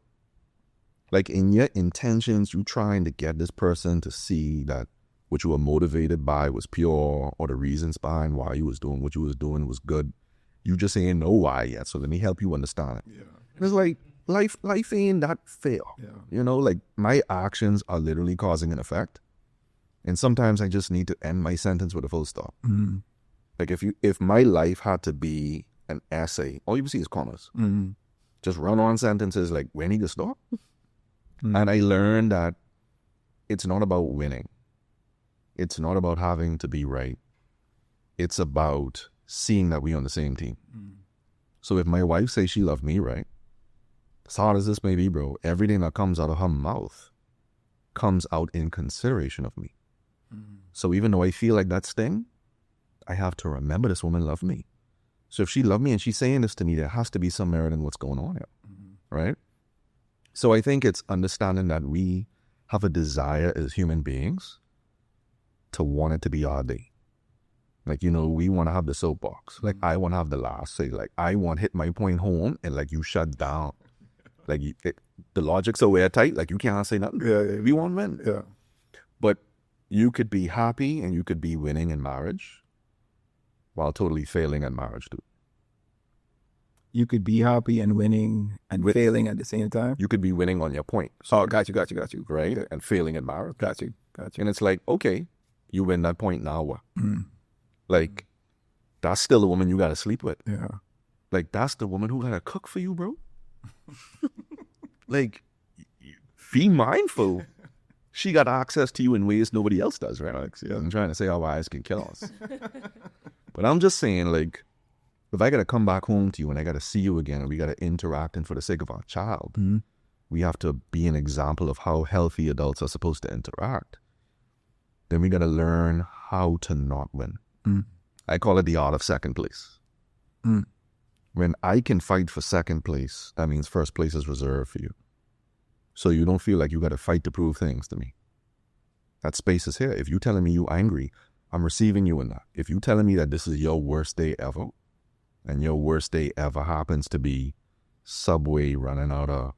Like, in your intentions, you trying to get this person to see that what you were motivated by was pure, or the reasons behind why you was doing what you was doing was good. You just ain't know why yet, so let me help you understand it. Yeah. And it's like, life ain't that fair. Yeah. Like, my actions are literally causing an effect. And sometimes I just need to end my sentence with a full stop. Mm-hmm. Like, if my life had to be an essay, all you see is commas. Mm-hmm. Just run on sentences like, when need to stop? Mm-hmm. And I learned that it's not about winning. It's not about having to be right. It's about seeing that we on the same team. Mm-hmm. So if my wife says she loved me, right, as hard as this may be, bro, everything that comes out of her mouth comes out in consideration of me. So even though I feel like that sting, I have to remember this woman loved me. So if she loved me and she's saying this to me, there has to be some merit in what's going on here, right? So I think it's understanding that we have a desire as human beings to want it to be our day. Like, you know, we want to have the soapbox. Like, I want to have the last say. Like, I want to hit my point home and, like, you shut down. Like, the logic's so airtight, like, you can't say nothing. Yeah. We want to win. Yeah. But you could be happy and you could be winning in marriage while totally failing at marriage, too. You could be happy and winning and failing at the same time. You could be winning on your point. Oh, got you. Right? Yeah. And failing at marriage. Got you. And it's like, okay, you win that point, now what? Like, that's still the woman you got to sleep with. Yeah. Like, that's the woman who got to cook for you, bro. Like, be mindful. She got access to you in ways nobody else does, right? Yeah. I'm trying to say our wives can kill us. But I'm just saying, like, if I got to come back home to you and I got to see you again and we got to interact, and for the sake of our child, we have to be an example of how healthy adults are supposed to interact. Then we got to learn how to not win. I call it the art of second place. When I can fight for second place, that means first place is reserved for you. So you don't feel like you got to fight to prove things to me. That space is here. If you telling me you angry, I'm receiving you in that. If you telling me that this is your worst day ever, and your worst day ever happens to be Subway running out of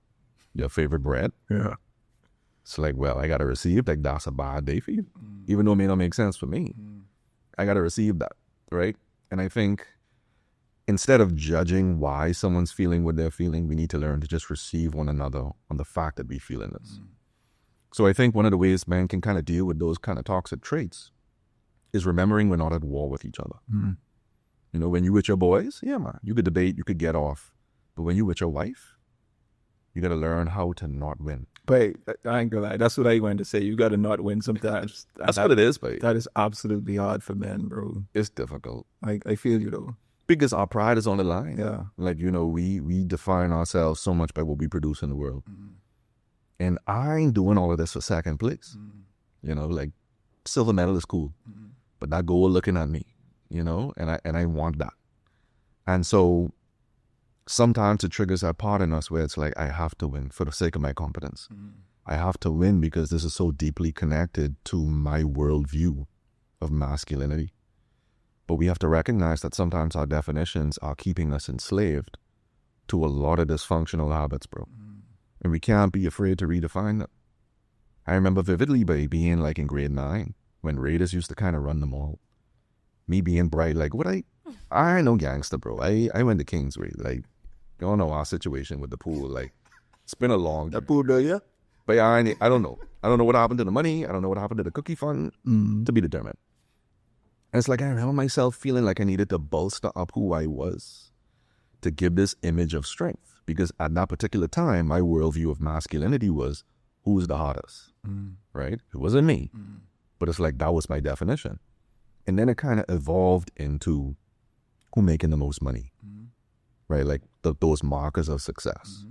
your favorite bread, Yeah. it's like, well, I got to receive, like, that's a bad day for you. Even though it may not make sense for me. I got to receive that, right? And I think instead of judging why someone's feeling what they're feeling, we need to learn to just receive one another on the fact that we feeling this. So I think one of the ways men can kind of deal with those kind of toxic traits is remembering we're not at war with each other. You know, when you with your boys, yeah, man, you could debate, you could get off. But when you with your wife, you got to learn how to not win. But I ain't gonna lie, that's what I wanted to say. You got to not win sometimes. That's what it is, babe. That is absolutely hard for men, bro. It's difficult. I feel you, though. Because our pride is on the line. Yeah. Like, you know, we define ourselves so much by what we produce in the world. And I ain't doing all of this for second place. You know, like, silver medal is cool. But that goal looking at me, you know, and I want that. And so sometimes it triggers that part in us where it's like, I have to win for the sake of my competence. I have to win because this is so deeply connected to my worldview of masculinity. But we have to recognize that sometimes our definitions are keeping us enslaved to a lot of dysfunctional habits, bro. And we can't be afraid to redefine them. I remember vividly, babe, being like in grade 9 when Raiders used to kind of run them all. Me being bright, like, what I ain't no gangster, bro. I went to Kingsway. Like, you don't know our situation with the pool. Like, it's been a long That pool there, yeah? But I don't know. I don't know what happened to the money. I don't know what happened to the cookie fund, to be determined. And it's like I remember myself feeling like I needed to bolster up who I was to give this image of strength. Because at that particular time, my worldview of masculinity was, who's the hottest, right? It wasn't me. But it's like that was my definition. And then it kind of evolved into who making the most money, right? Like those markers of success.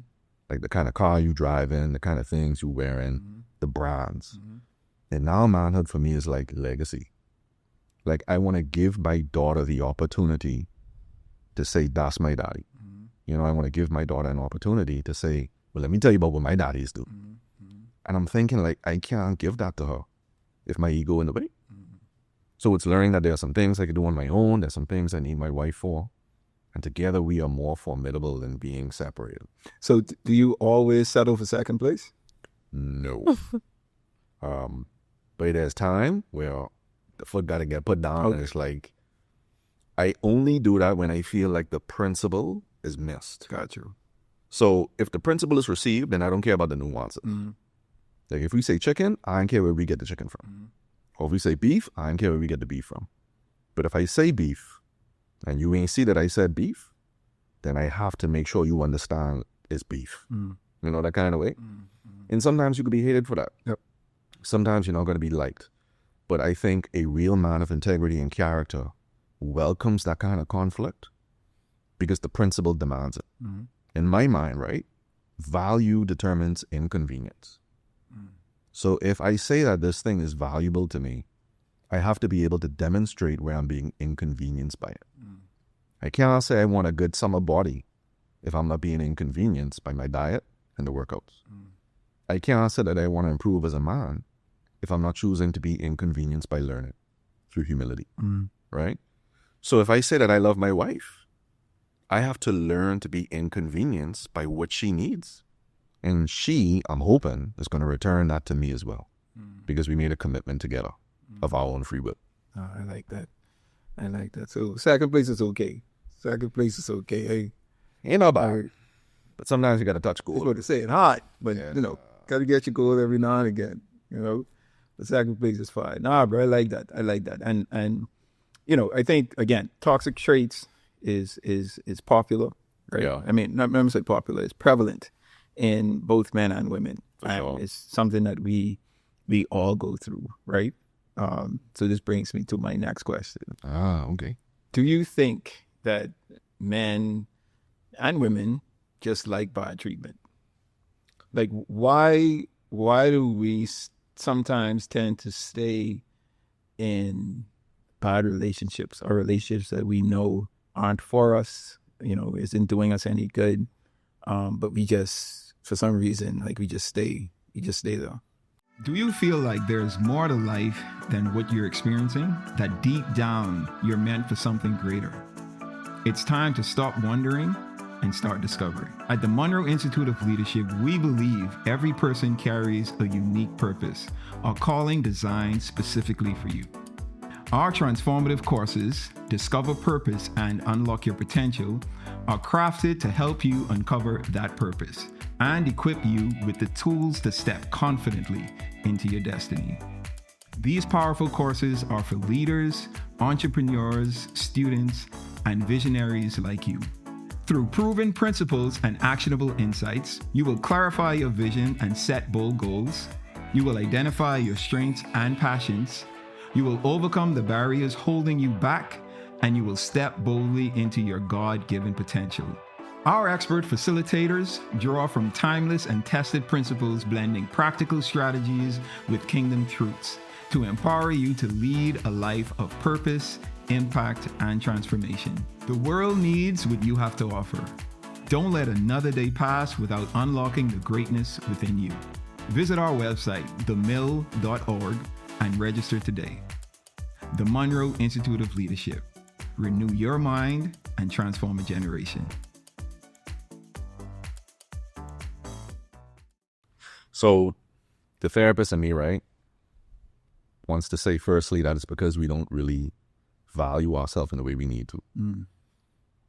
Like the kind of car you drive in, the kind of things you wearing, the brands. And now manhood for me is like legacy. Like I want to give my daughter the opportunity to say, that's my daddy. You know, I want to give my daughter an opportunity to say, well, let me tell you about what my daddies do. And I'm thinking like, I can't give that to her if my ego in the way. So it's learning that there are some things I can do on my own. There's some things I need my wife for. And together we are more formidable than being separated. So do you always settle for second place? No. But there's time where the foot got to get put down. And it's like, I only do that when I feel like the principle is missed. Got you. So if the principle is received, then I don't care about the nuances. Like if we say chicken, I don't care where we get the chicken from. Or if we say beef, I don't care where we get the beef from. But if I say beef, and you ain't see that I said beef, then I have to make sure you understand it's beef. You know, that kind of way. And sometimes you could be hated for that. Yep. Sometimes you're not going to be liked. But I think a real man of integrity and character welcomes that kind of conflict because the principle demands it. In my mind, right? value determines inconvenience. So if I say that this thing is valuable to me, I have to be able to demonstrate where I'm being inconvenienced by it. I cannot say I want a good summer body if I'm not being inconvenienced by my diet and the workouts. I cannot say that I want to improve as a man if I'm not choosing to be inconvenienced by learning through humility, right? So if I say that I love my wife, I have to learn to be inconvenienced by what she needs. And she, I'm hoping, is going to return that to me as well, because we made a commitment together of our own free will. Oh, I like that. I like that. So second place is okay. Second place is okay. Hey, Ain't no bad. But sometimes you got to touch I was gold. going to say it hot, but got to get your goal every now and again. The second place is fine. Nah, bro, I like that. And I think again, toxic traits is popular, right? Yeah. I mean, not let me say popular. It's prevalent in both men and women. For sure. It's something that we all go through, right? So this brings me to my next question. Okay. Do you think that men and women just like bad treatment? Like, why do we sometimes tend to stay in bad relationships or relationships that we know aren't for us, isn't doing us any good, but we just, for some reason, like we just stay there? Do you feel like there's more to life than what you're experiencing? That deep down, you're meant for something greater? It's time to stop wondering and start discovering. At the Munroe Institute of Leadership, we believe every person carries a unique purpose, a calling designed specifically for you. Our transformative courses, Discover Purpose and Unlock Your Potential, are crafted to help you uncover that purpose and equip you with the tools to step confidently into your destiny. These powerful courses are for leaders, entrepreneurs, students, and visionaries like you. Through proven principles and actionable insights, you will clarify your vision and set bold goals. You will identify your strengths and passions. You will overcome the barriers holding you back, and you will step boldly into your God-given potential. Our expert facilitators draw from timeless and tested principles, blending practical strategies with kingdom truths to empower you to lead a life of purpose, impact, and transformation. The world needs what you have to offer. Don't let another day pass without unlocking the greatness within you. Visit our website, themill.org, and register today. The Munroe Institute of Leadership. Renew your mind and transform a generation. So the therapist and me, right, wants to say firstly that it's because we don't really value ourselves in the way we need to.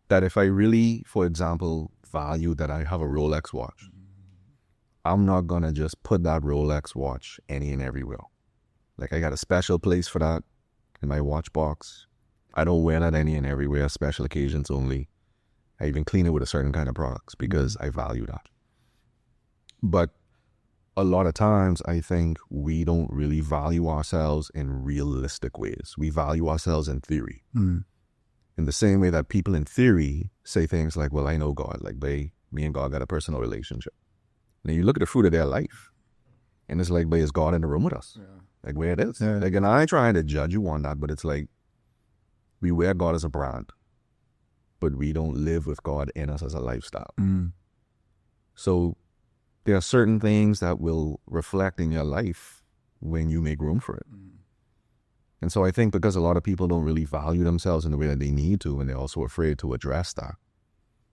That if I really, for example, value that I have a Rolex watch, I'm not going to just put that Rolex watch any and everywhere. Like, I got a special place for that in my watch box. I don't wear that any and everywhere, special occasions only. I even clean it with a certain kind of products because I value that. But a lot of times, I think we don't really value ourselves in realistic ways. We value ourselves in theory. In the same way that people in theory say things like, well, I know God, like me and God got a personal relationship. And you look at the fruit of their life, and it's like, but is God in the room with us? Yeah. Like, where it is. Yeah. Like, and I ain't trying to judge you on that, but it's like, we wear God as a brand, but we don't live with God in us as a lifestyle. So there are certain things that will reflect in your life when you make room for it. And so I think because a lot of people don't really value themselves in the way that they need to, and they're also afraid to address that,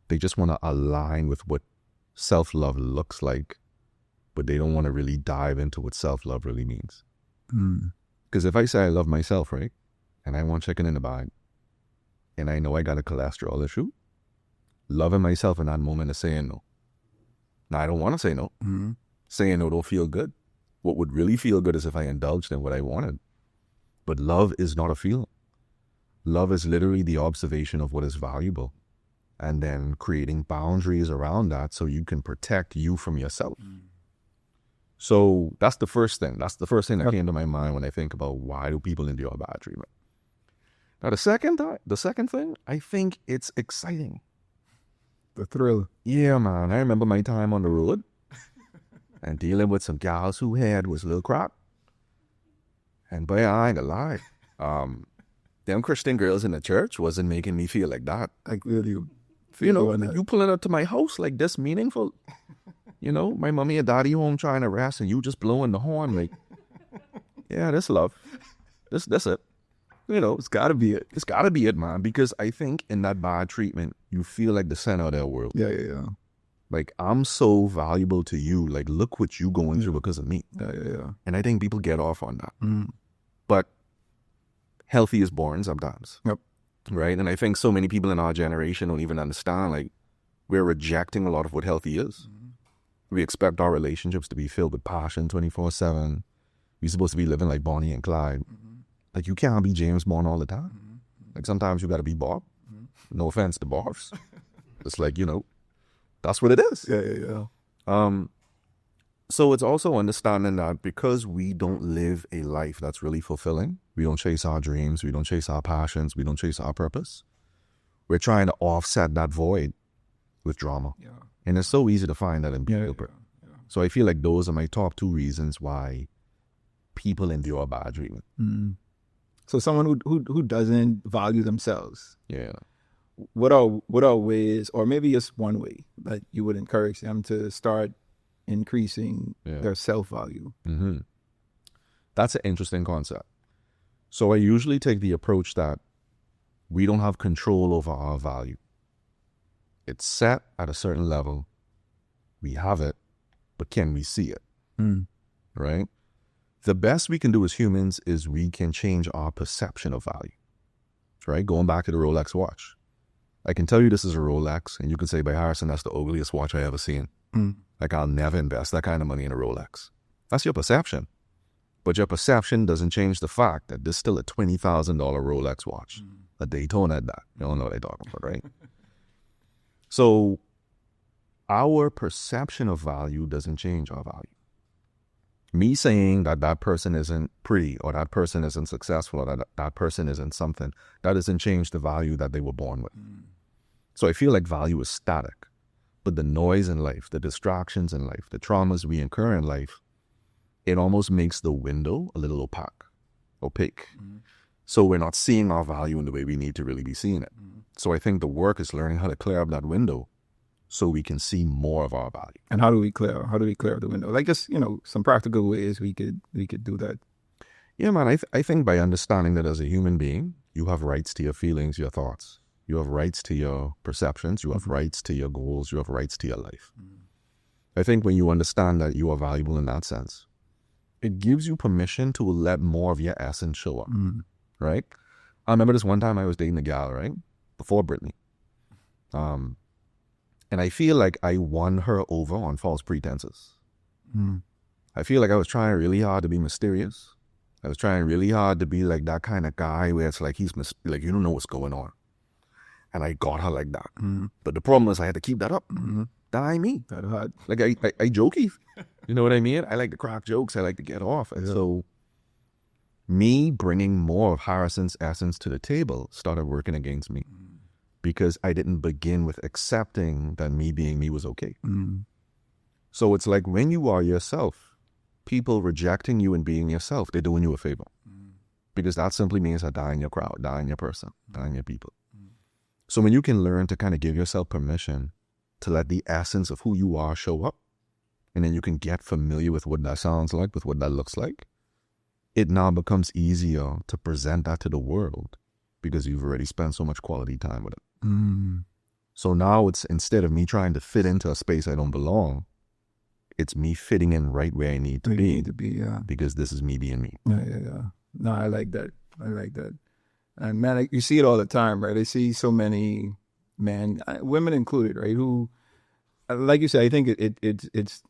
they just want to align with what self-love looks like, but they don't want to really dive into what self-love really means. Because if I say I love myself, right, and I want chicken in the bag, and I know I got a cholesterol issue, loving myself in that moment is saying no. Now, I don't want to say no. Saying no don't feel good. What would really feel good is if I indulged in what I wanted. But love is not a feeling. Love is literally the observation of what is valuable, and then creating boundaries around that so you can protect you from yourself. So that's the first thing. That's the first thing that came to my mind when I think about why do people endure bad treatment. Now, the second thing, I think it's exciting. The thrill. Yeah, man. I remember my time on the road and dealing with some gals who head was a little crap. And boy, I ain't gonna lie. Them Christian girls in the church wasn't making me feel like that. Like really, You pulling up to my house like this meaningful. My mommy and daddy home trying to rest and you just blowing the horn like, yeah, this love. This it. it's got to be it. It's got to be it, man. Because I think in that bad treatment, you feel like the center of their world. Yeah. Like, I'm so valuable to you. Like, look what you going through because of me. Yeah. And I think people get off on that. Mm. But healthy is boring sometimes. Yep. Right? And I think so many people in our generation don't even understand, like, we're rejecting a lot of what healthy is. Mm-hmm. We expect our relationships to be filled with passion 24/7. We're supposed to be living like Bonnie and Clyde. Mm-hmm. Like, you can't be James Bond all the time. Mm-hmm. Like, sometimes you got to be Bob. Mm-hmm. No offense to Bobs. It's like, that's what it is. Yeah. So it's also understanding that because we don't live a life that's really fulfilling, we don't chase our dreams, we don't chase our passions, we don't chase our purpose, we're trying to offset that void with drama. Yeah. And it's so easy to find that in people. Yeah. So I feel like those are my top 2 reasons why people endure bad treatment. Mm-hmm. So someone who doesn't value themselves. Yeah. What are ways, or maybe just one way, that you would encourage them to start increasing their self-value? Mm-hmm. That's an interesting concept. So I usually take the approach that we don't have control over our value. It's set at a certain level. We have it, but can we see it? Mm. Right? The best we can do as humans is we can change our perception of value. Right? Going back to the Rolex watch. I can tell you this is a Rolex, and you can say, by Harrison, that's the ugliest watch I ever seen. Mm. Like, I'll never invest that kind of money in a Rolex. That's your perception. But your perception doesn't change the fact that this is still a $20,000 Rolex watch. A Daytona at that. You don't know what I'm talking about, right? So our perception of value doesn't change our value. Me saying that person isn't pretty, or that person isn't successful, or that person isn't something, that doesn't change the value that they were born with. Mm. So I feel like value is static. But the noise in life, the distractions in life, the traumas we incur in life, it almost makes the window a little opaque. Mm. So we're not seeing our value in the way we need to really be seeing it. Mm. So I think the work is learning how to clear up that window so we can see more of our value. And how do we clear the window? Like, just, some practical ways we could do that. Yeah, man, I think by understanding that as a human being, you have rights to your feelings, your thoughts. You have rights to your perceptions. You have rights to your goals. You have rights to your life. Mm. I think when you understand that you are valuable in that sense, it gives you permission to let more of your essence show up, right? I remember this one time I was dating a gal, right? Before Brittany. And I feel like I won her over on false pretenses. Mm. I feel like I was trying really hard to be mysterious. I was trying really hard to be like that kind of guy where it's like like, you don't know what's going on. And I got her like that. Mm. But the problem is I had to keep that up. Mm-hmm. That ain't me. That hard. Like, I jokey. You know what I mean? I like to crack jokes. I like to get off. And so me bringing more of Harrison's essence to the table started working against me. Because I didn't begin with accepting that me being me was okay. Mm. So it's like when you are yourself, people rejecting you and being yourself, they're doing you a favor. Mm. Because that simply means that dying your crowd, dying your person, dying your people. Mm. So when you can learn to kind of give yourself permission to let the essence of who you are show up, and then you can get familiar with what that sounds like, with what that looks like, it now becomes easier to present that to the world because you've already spent so much quality time with it. Mm. So now it's, instead of me trying to fit into a space I don't belong, it's me fitting in right where I need to be. Because this is me being me. Yeah. No, I like that. And man, you see it all the time, right? I see so many men, women included, right? Who, like you said, I think it's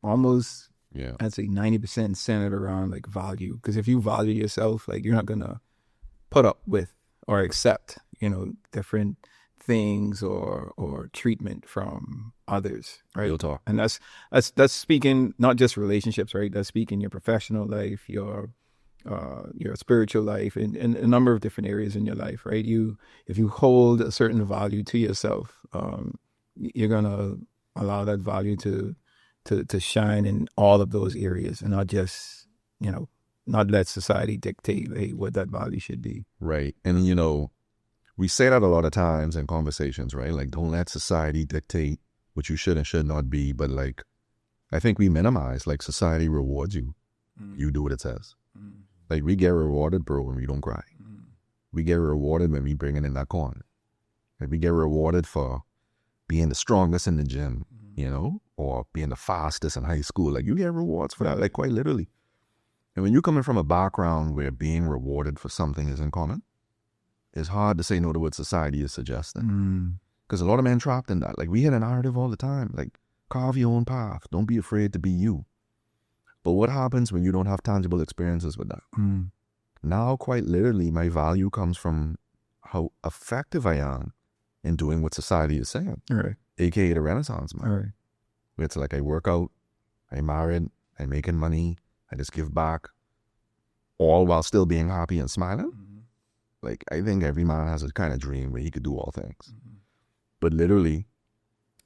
almost, I'd say 90% centered around like value. Because if you value yourself, like you're not gonna put up with or accept, different things or treatment from others, right? Real talk. And that's speaking not just relationships, right? That's speaking your professional life, your spiritual life, and a number of different areas in your life, right? If you hold a certain value to yourself, you're gonna allow that value to shine in all of those areas, and not just, not let society dictate, hey, what that value should be. Right. And, we say that a lot of times in conversations, right? Like, don't let society dictate what you should and should not be. But like, I think we minimize, like, society rewards you. You do what it says. Like, we get rewarded, bro, when we don't cry. We get rewarded when we bring it in that corner. Like, we get rewarded for being the strongest in the gym, or being the fastest in high school. Like, you get rewards for that, like, quite literally. And when you're coming from a background where being rewarded for something isn't common, it's hard to say no to what society is suggesting. Because a lot of men trapped in that. Like, we hear a narrative all the time. Like, carve your own path. Don't be afraid to be you. But what happens when you don't have tangible experiences with that? Now, quite literally, my value comes from how effective I am in doing what society is saying. Right. AKA the Renaissance man. Right. Where it's like, I work out, I'm married, I'm making money, I just give back, all while still being happy and smiling. Like, I think every man has a kind of dream where he could do all things. But literally,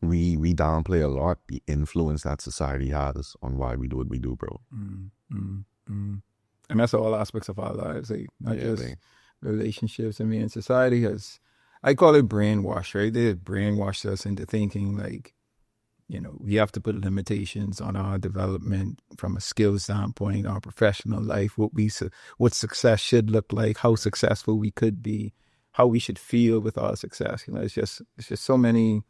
we downplay a lot the influence that society has on why we do what we do, bro. And that's all aspects of our lives, like, not just relationships. I mean, society has, I call it brainwash, right? They have brainwashed us into thinking like, we have to put limitations on our development from a skill standpoint, our professional life, what success should look like, how successful we could be, how we should feel with our success. It's just so many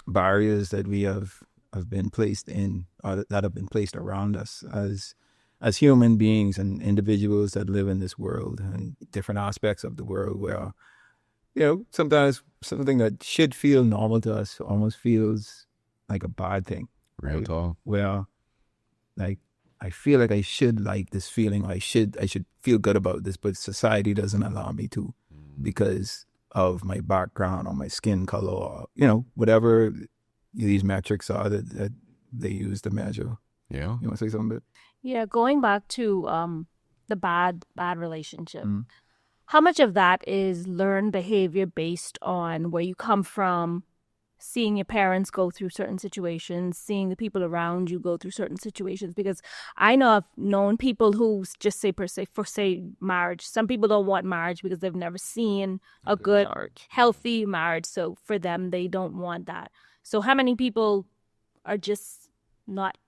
barriers that we have been placed in, or that have been placed around us as human beings and individuals that live in this world and different aspects of the world, where, sometimes something that should feel normal to us almost feels like a bad thing. Real talk. Where, like, I feel like I should like this feeling, or I should feel good about this, but society doesn't allow me to because of my background or my skin color, or, whatever these metrics are that they use to measure. Yeah. You want to say something? Yeah, going back to the bad relationship. How much of that is learned behavior based on where you come from, seeing your parents go through certain situations, seeing the people around you go through certain situations? Because I know I've known people who just say marriage. Some people don't want marriage because they've never seen a good, healthy marriage. So for them, they don't want that. So how many people are just not,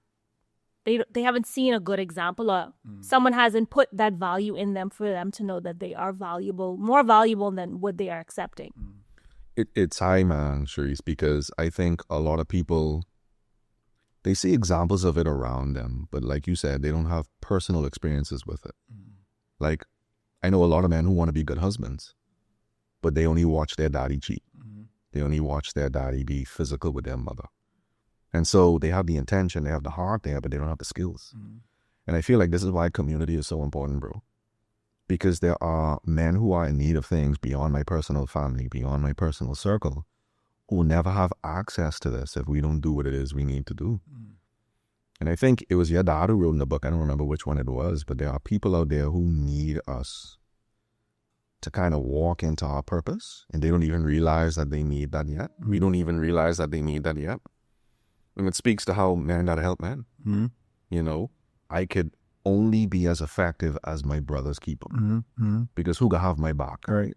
they haven't seen a good example, or someone hasn't put that value in them for them to know that they are valuable, more valuable than what they are accepting? It's high, man, Sharice, because I think a lot of people, they see examples of it around them, but like you said, they don't have personal experiences with it. Like, I know a lot of men who want to be good husbands, but they only watch their daddy cheat. They only watch their daddy be physical with their mother. And so they have the intention, they have the heart there, but they don't have the skills. And I feel like this is why community is so important, bro. Because there are men who are in need of things beyond my personal family, beyond my personal circle, who will never have access to this if we don't do what it is we need to do. And I think it was your dad who wrote in the book, I don't remember which one it was, but there are people out there who need us to kind of walk into our purpose, and they don't even realize that they need that yet. We don't even realize that they need that yet. And it speaks to how men gotta help men. I could only be as effective as my brother's keeper, because who can have my back? Right.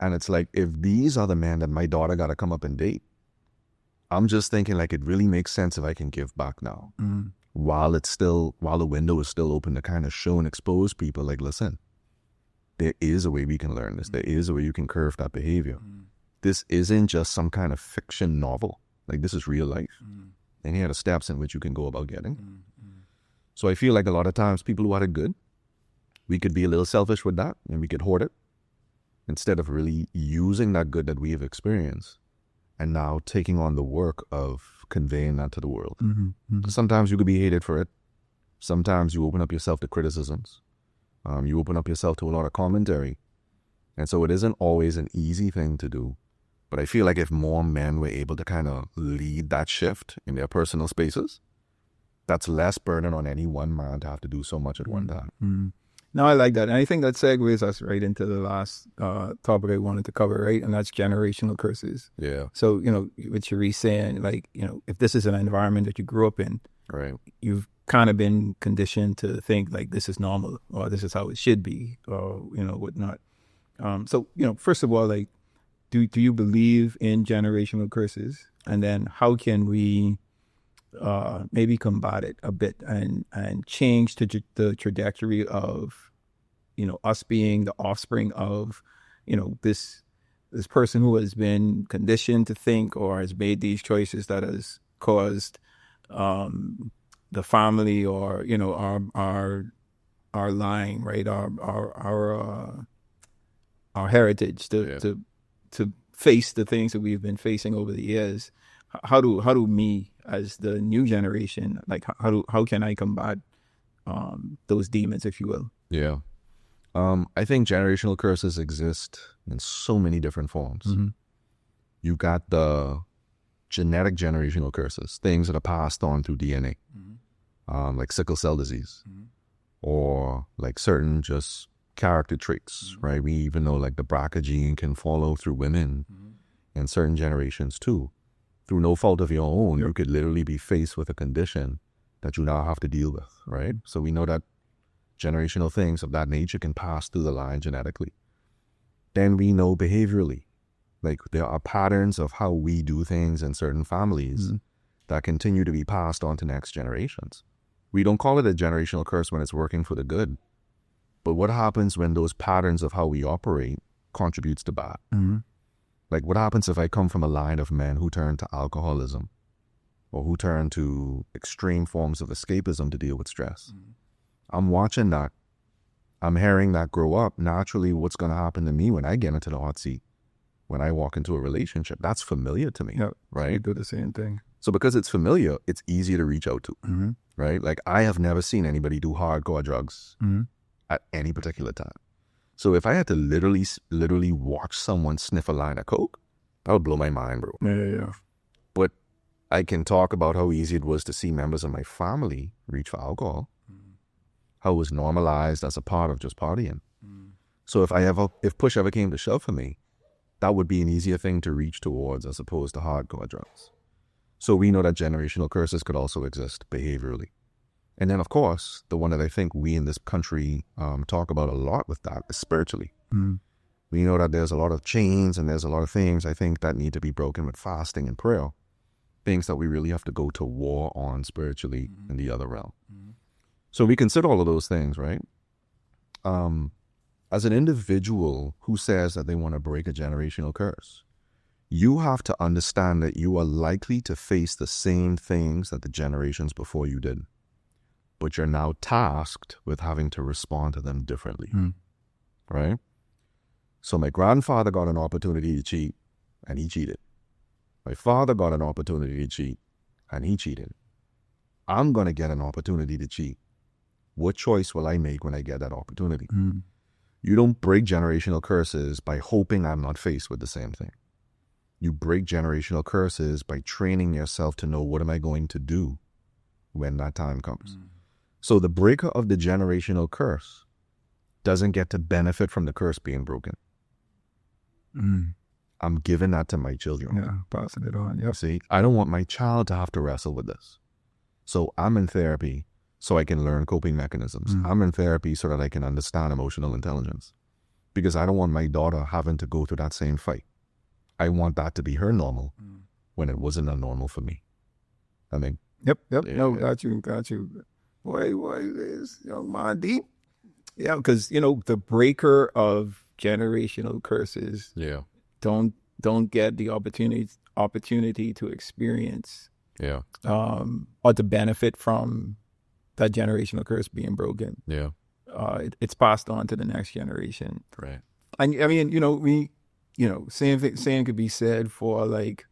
And it's like, if these are the men that my daughter got to come up and date, I'm just thinking like, it really makes sense if I can give back now, while the window is still open, to kind of show and expose people like, listen, there is a way we can learn this. There is a way you can curve that behavior. This isn't just some kind of fiction novel. Like, this is real life. And here are the steps in which you can go about getting. So I feel like a lot of times people who had it good, we could be a little selfish with that, and we could hoard it instead of really using that good that we have experienced and now taking on the work of conveying that to the world. Sometimes you could be hated for it. Sometimes you open up yourself to criticisms. You open up yourself to a lot of commentary. And so it isn't always an easy thing to do. But I feel like if more men were able to kind of lead that shift in their personal spaces, that's less burden on any one man to have to do so much at one time. No, I like that. And I think that segues us right into the last topic I wanted to cover, right? And that's generational curses. Yeah. So, with Cherise saying, like, if this is an environment that you grew up in, Right. you've kind of been conditioned to think like this is normal or this is how it should be or, whatnot. So, first of all, like, do you believe in generational curses? And then how can we maybe combat it a bit and change the trajectory of, us being the offspring of, this person who has been conditioned to think or has made these choices that has caused the family or, our line, right? Our heritage to face the things that we've been facing over the years. How do me as the new generation, like how can I combat those demons, if you will? Yeah. I think generational curses exist in so many different forms. Mm-hmm. You've got the genetic generational curses, things that are passed on through DNA, like sickle cell disease, or like certain just character traits, right? We even know like the BRCA gene can follow through women in certain generations too. Through no fault of your own, you could literally be faced with a condition that you now have to deal with, right? So we know that generational things of that nature can pass through the line genetically. Then we know behaviorally, like there are patterns of how we do things in certain families that continue to be passed on to next generations. We don't call it a generational curse when it's working for the good. But what happens when those patterns of how we operate contributes to bad? Like what happens if I come from a line of men who turn to alcoholism or who turn to extreme forms of escapism to deal with stress? I'm watching that. I'm hearing that grow up. Naturally, what's going to happen to me when I get into the hot seat, when I walk into a relationship? That's familiar to me, right? You do the same thing. So because it's familiar, it's easier to reach out to, right? Like I have never seen anybody do hardcore drugs at any particular time. So if I had to literally watch someone sniff a line of coke, that would blow my mind, bro. Yeah. But I can talk about how easy it was to see members of my family reach for alcohol, how it was normalized as a part of just partying. So if push ever came to shove for me, that would be an easier thing to reach towards as opposed to hardcore drugs. So we know that generational curses could also exist behaviorally. And then, of course, the one that I think we in this country talk about a lot with that is spiritually. We know that there's a lot of chains and there's a lot of things I think that need to be broken with fasting and prayer. Things that we really have to go to war on spiritually in the other realm. So we consider all of those things, right? As an individual who says that they want to break a generational curse, you have to understand that you are likely to face the same things that the generations before you did. But you're now tasked with having to respond to them differently, right? So my grandfather got an opportunity to cheat, and he cheated. My father got an opportunity to cheat, and he cheated. I'm going to get an opportunity to cheat. What choice will I make when I get that opportunity? You don't break generational curses by hoping I'm not faced with the same thing. You break generational curses by training yourself to know what am I going to do when that time comes. So the breaker of the generational curse doesn't get to benefit from the curse being broken. I'm giving that to my children. Yeah, passing it on. Yep. See, I don't want my child to have to wrestle with this. So I'm in therapy so I can learn coping mechanisms. I'm in therapy so that I can understand emotional intelligence. Because I don't want my daughter having to go through that same fight. I want that to be her normal when it wasn't a normal for me. I mean, Yep. Yeah. No, got you. Boy, is young man deep. Yeah, because the breaker of generational curses yeah, don't get the opportunity to experience yeah, or to benefit from that generational curse being broken. yeah, It's passed on to the next generation. right, And I mean, same could be said for like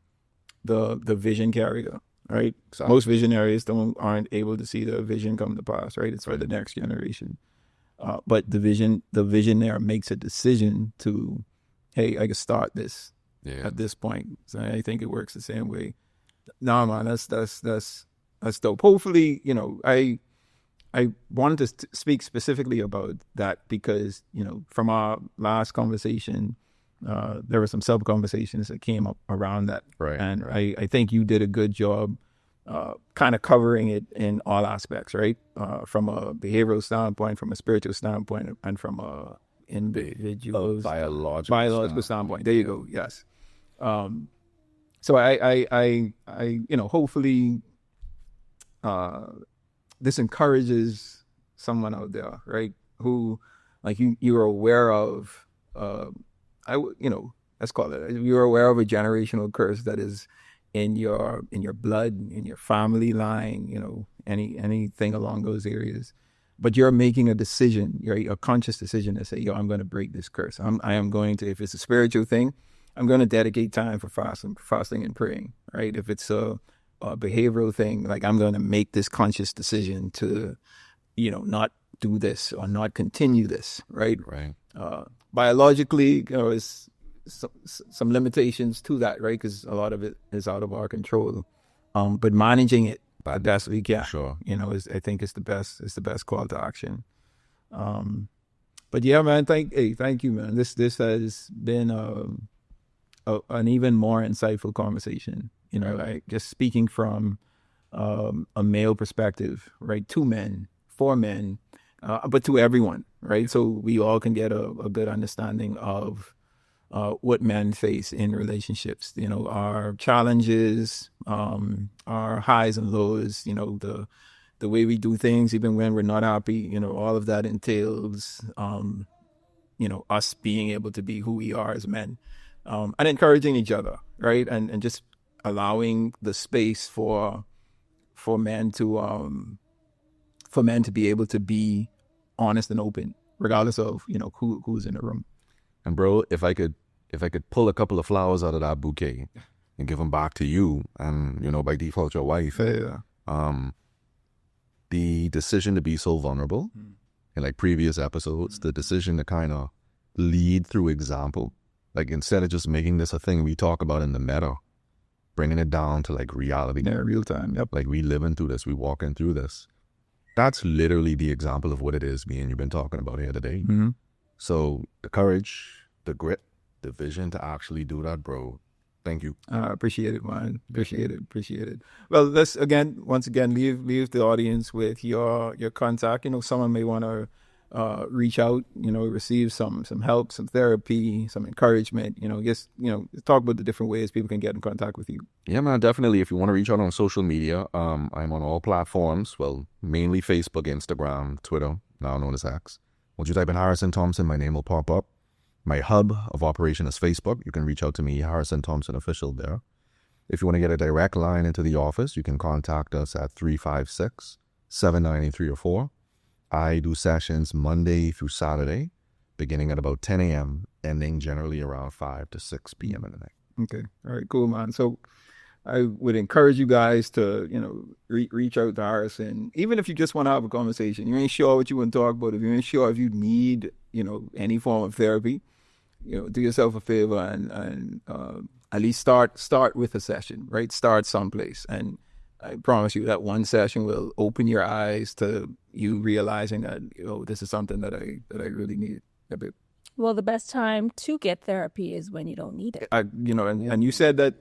the vision carrier, right? So most visionaries aren't able to see the vision come to pass, right? It's for the next generation. But the visionary makes a decision to, hey, I can start this yeah, at this point. So I think it works the same way. Nah, man, that's dope. Hopefully, I wanted to speak specifically about that because, from our last conversation, there were some sub-conversations that came up around that. Right. And I think you did a good job kind of covering it in all aspects, right? From a behavioral standpoint, from a spiritual standpoint, and from a individual biological standpoint. There you go. Yes. So I hopefully this encourages someone out there, right? Who, like you're aware of, let's call it, you're aware of a generational curse that is in your blood, in your family line, anything along those areas. But you're making a decision, a conscious decision to say, I'm going to break this curse. I am going to, if it's a spiritual thing, I'm going to dedicate time for fasting and praying, right? If it's a behavioral thing, like I'm going to make this conscious decision to, not do this or not continue this, right? Right. Biologically, it's some limitations to that, right? Because a lot of it is out of our control. But managing it the best we can, sure. I think it's the best call to action. But yeah, man, thank you, man. This has been an even more insightful conversation. Like just speaking from a male perspective, right? 2 men, 4 men, but to everyone, right? So we all can get a good understanding of what men face in relationships. Our challenges, our highs and lows. The way we do things, even when we're not happy. All of that entails, us being able to be who we are as men. And encouraging each other, right? And just allowing the space for men to be able to be honest and open, regardless of who's in the room. And bro, if I could pull a couple of flowers out of that bouquet and give them back to you, and by default your wife, the decision to be so vulnerable, in like previous episodes, the decision to kind of lead through example. Like instead of just making this a thing we talk about in the meta, bringing it down to like reality. Yeah, real time. Yep. Like we living through this, we walking through this. That's literally the example of what it is me and you've been talking about here today. Mm-hmm. So the courage, the grit, the vision to actually do that, bro. Thank you. Appreciate it, man. Appreciate it. Well, let's once again leave the audience with your contact. Someone may want to reach out, receive some help, some therapy, some encouragement, just, talk about the different ways people can get in contact with you. Yeah, man, definitely. If you want to reach out on social media, I'm on all platforms. Well, mainly Facebook, Instagram, Twitter, now known as X. Once you type in Harrison Thompson, my name will pop up. My hub of operation is Facebook. You can reach out to me, Harrison Thompson Official there. If you want to get a direct line into the office, you can contact us at 356-793-04. I do sessions Monday through Saturday, beginning at about 10 a.m., ending generally around 5 to 6 p.m. in the night. Okay. All right, cool, man. So I would encourage you guys to, reach out to Harrison. Even if you just want to have a conversation, you ain't sure what you want to talk about, if you ain't sure if you need, any form of therapy, do yourself a favor and at least start with a session, right? Start someplace. And I promise you that one session will open your eyes to you realizing that, this is something that I really need a bit. Well, the best time to get therapy is when you don't need it. And you said that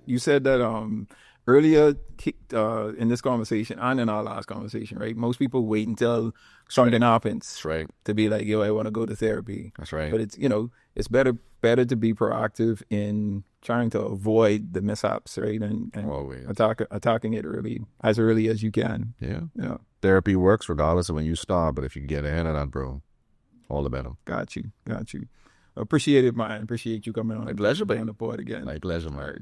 earlier in this conversation and in our last conversation, right? Most people wait until something happens, That's right. to be like, I want to go to therapy. That's right. But it's it's better to be proactive in trying to avoid the mishaps, right? And attacking it as early as you can. Yeah. Therapy works regardless of when you start, but if you get ahead of that, bro, all the better. Got you. Appreciate it, man. Appreciate you coming on. My pleasure, on the pod again. My pleasure, man. Right.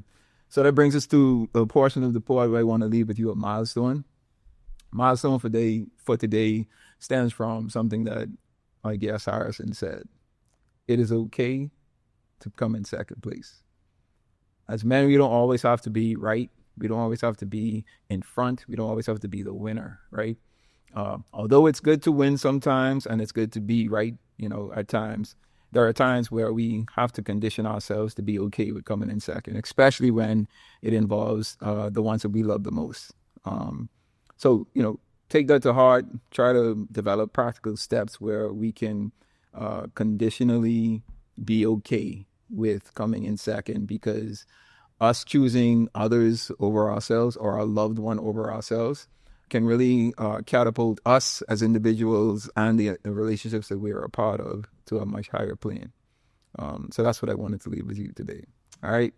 So that brings us to a portion of the pod where I want to leave with you a milestone. Milestone for today stems from something that my guest Harrison said. It is okay to come in second place. As men, we don't always have to be right. We don't always have to be in front. We don't always have to be the winner, right? Although it's good to win sometimes and it's good to be right, at times, there are times where we have to condition ourselves to be okay with coming in second, especially when it involves the ones that we love the most. So, take that to heart. Try to develop practical steps where we can conditionally be okay with coming in second, because us choosing others over ourselves or our loved one over ourselves can really catapult us as individuals and the relationships that we are a part of to a much higher plane. So that's what I wanted to leave with you today. All right.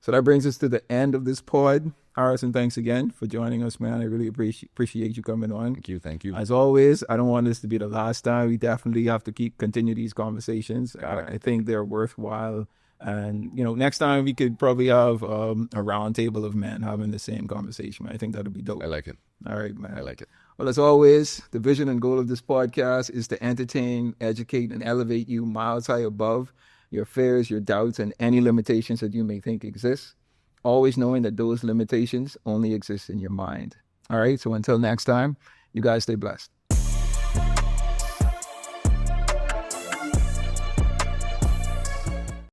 So that brings us to the end of this pod. Harrison, thanks again for joining us, man. I really appreciate you coming on. Thank you. As always, I don't want this to be the last time. We definitely have to continue these conversations. I think they're worthwhile. And, next time we could probably have a round table of men having the same conversation. I think that'll be dope. I like it. All right, man. I like it. Well, as always, the vision and goal of this podcast is to entertain, educate, and elevate you miles high above your fears, your doubts, and any limitations that you may think exist. Always knowing that those limitations only exist in your mind. All right, so until next time, you guys stay blessed.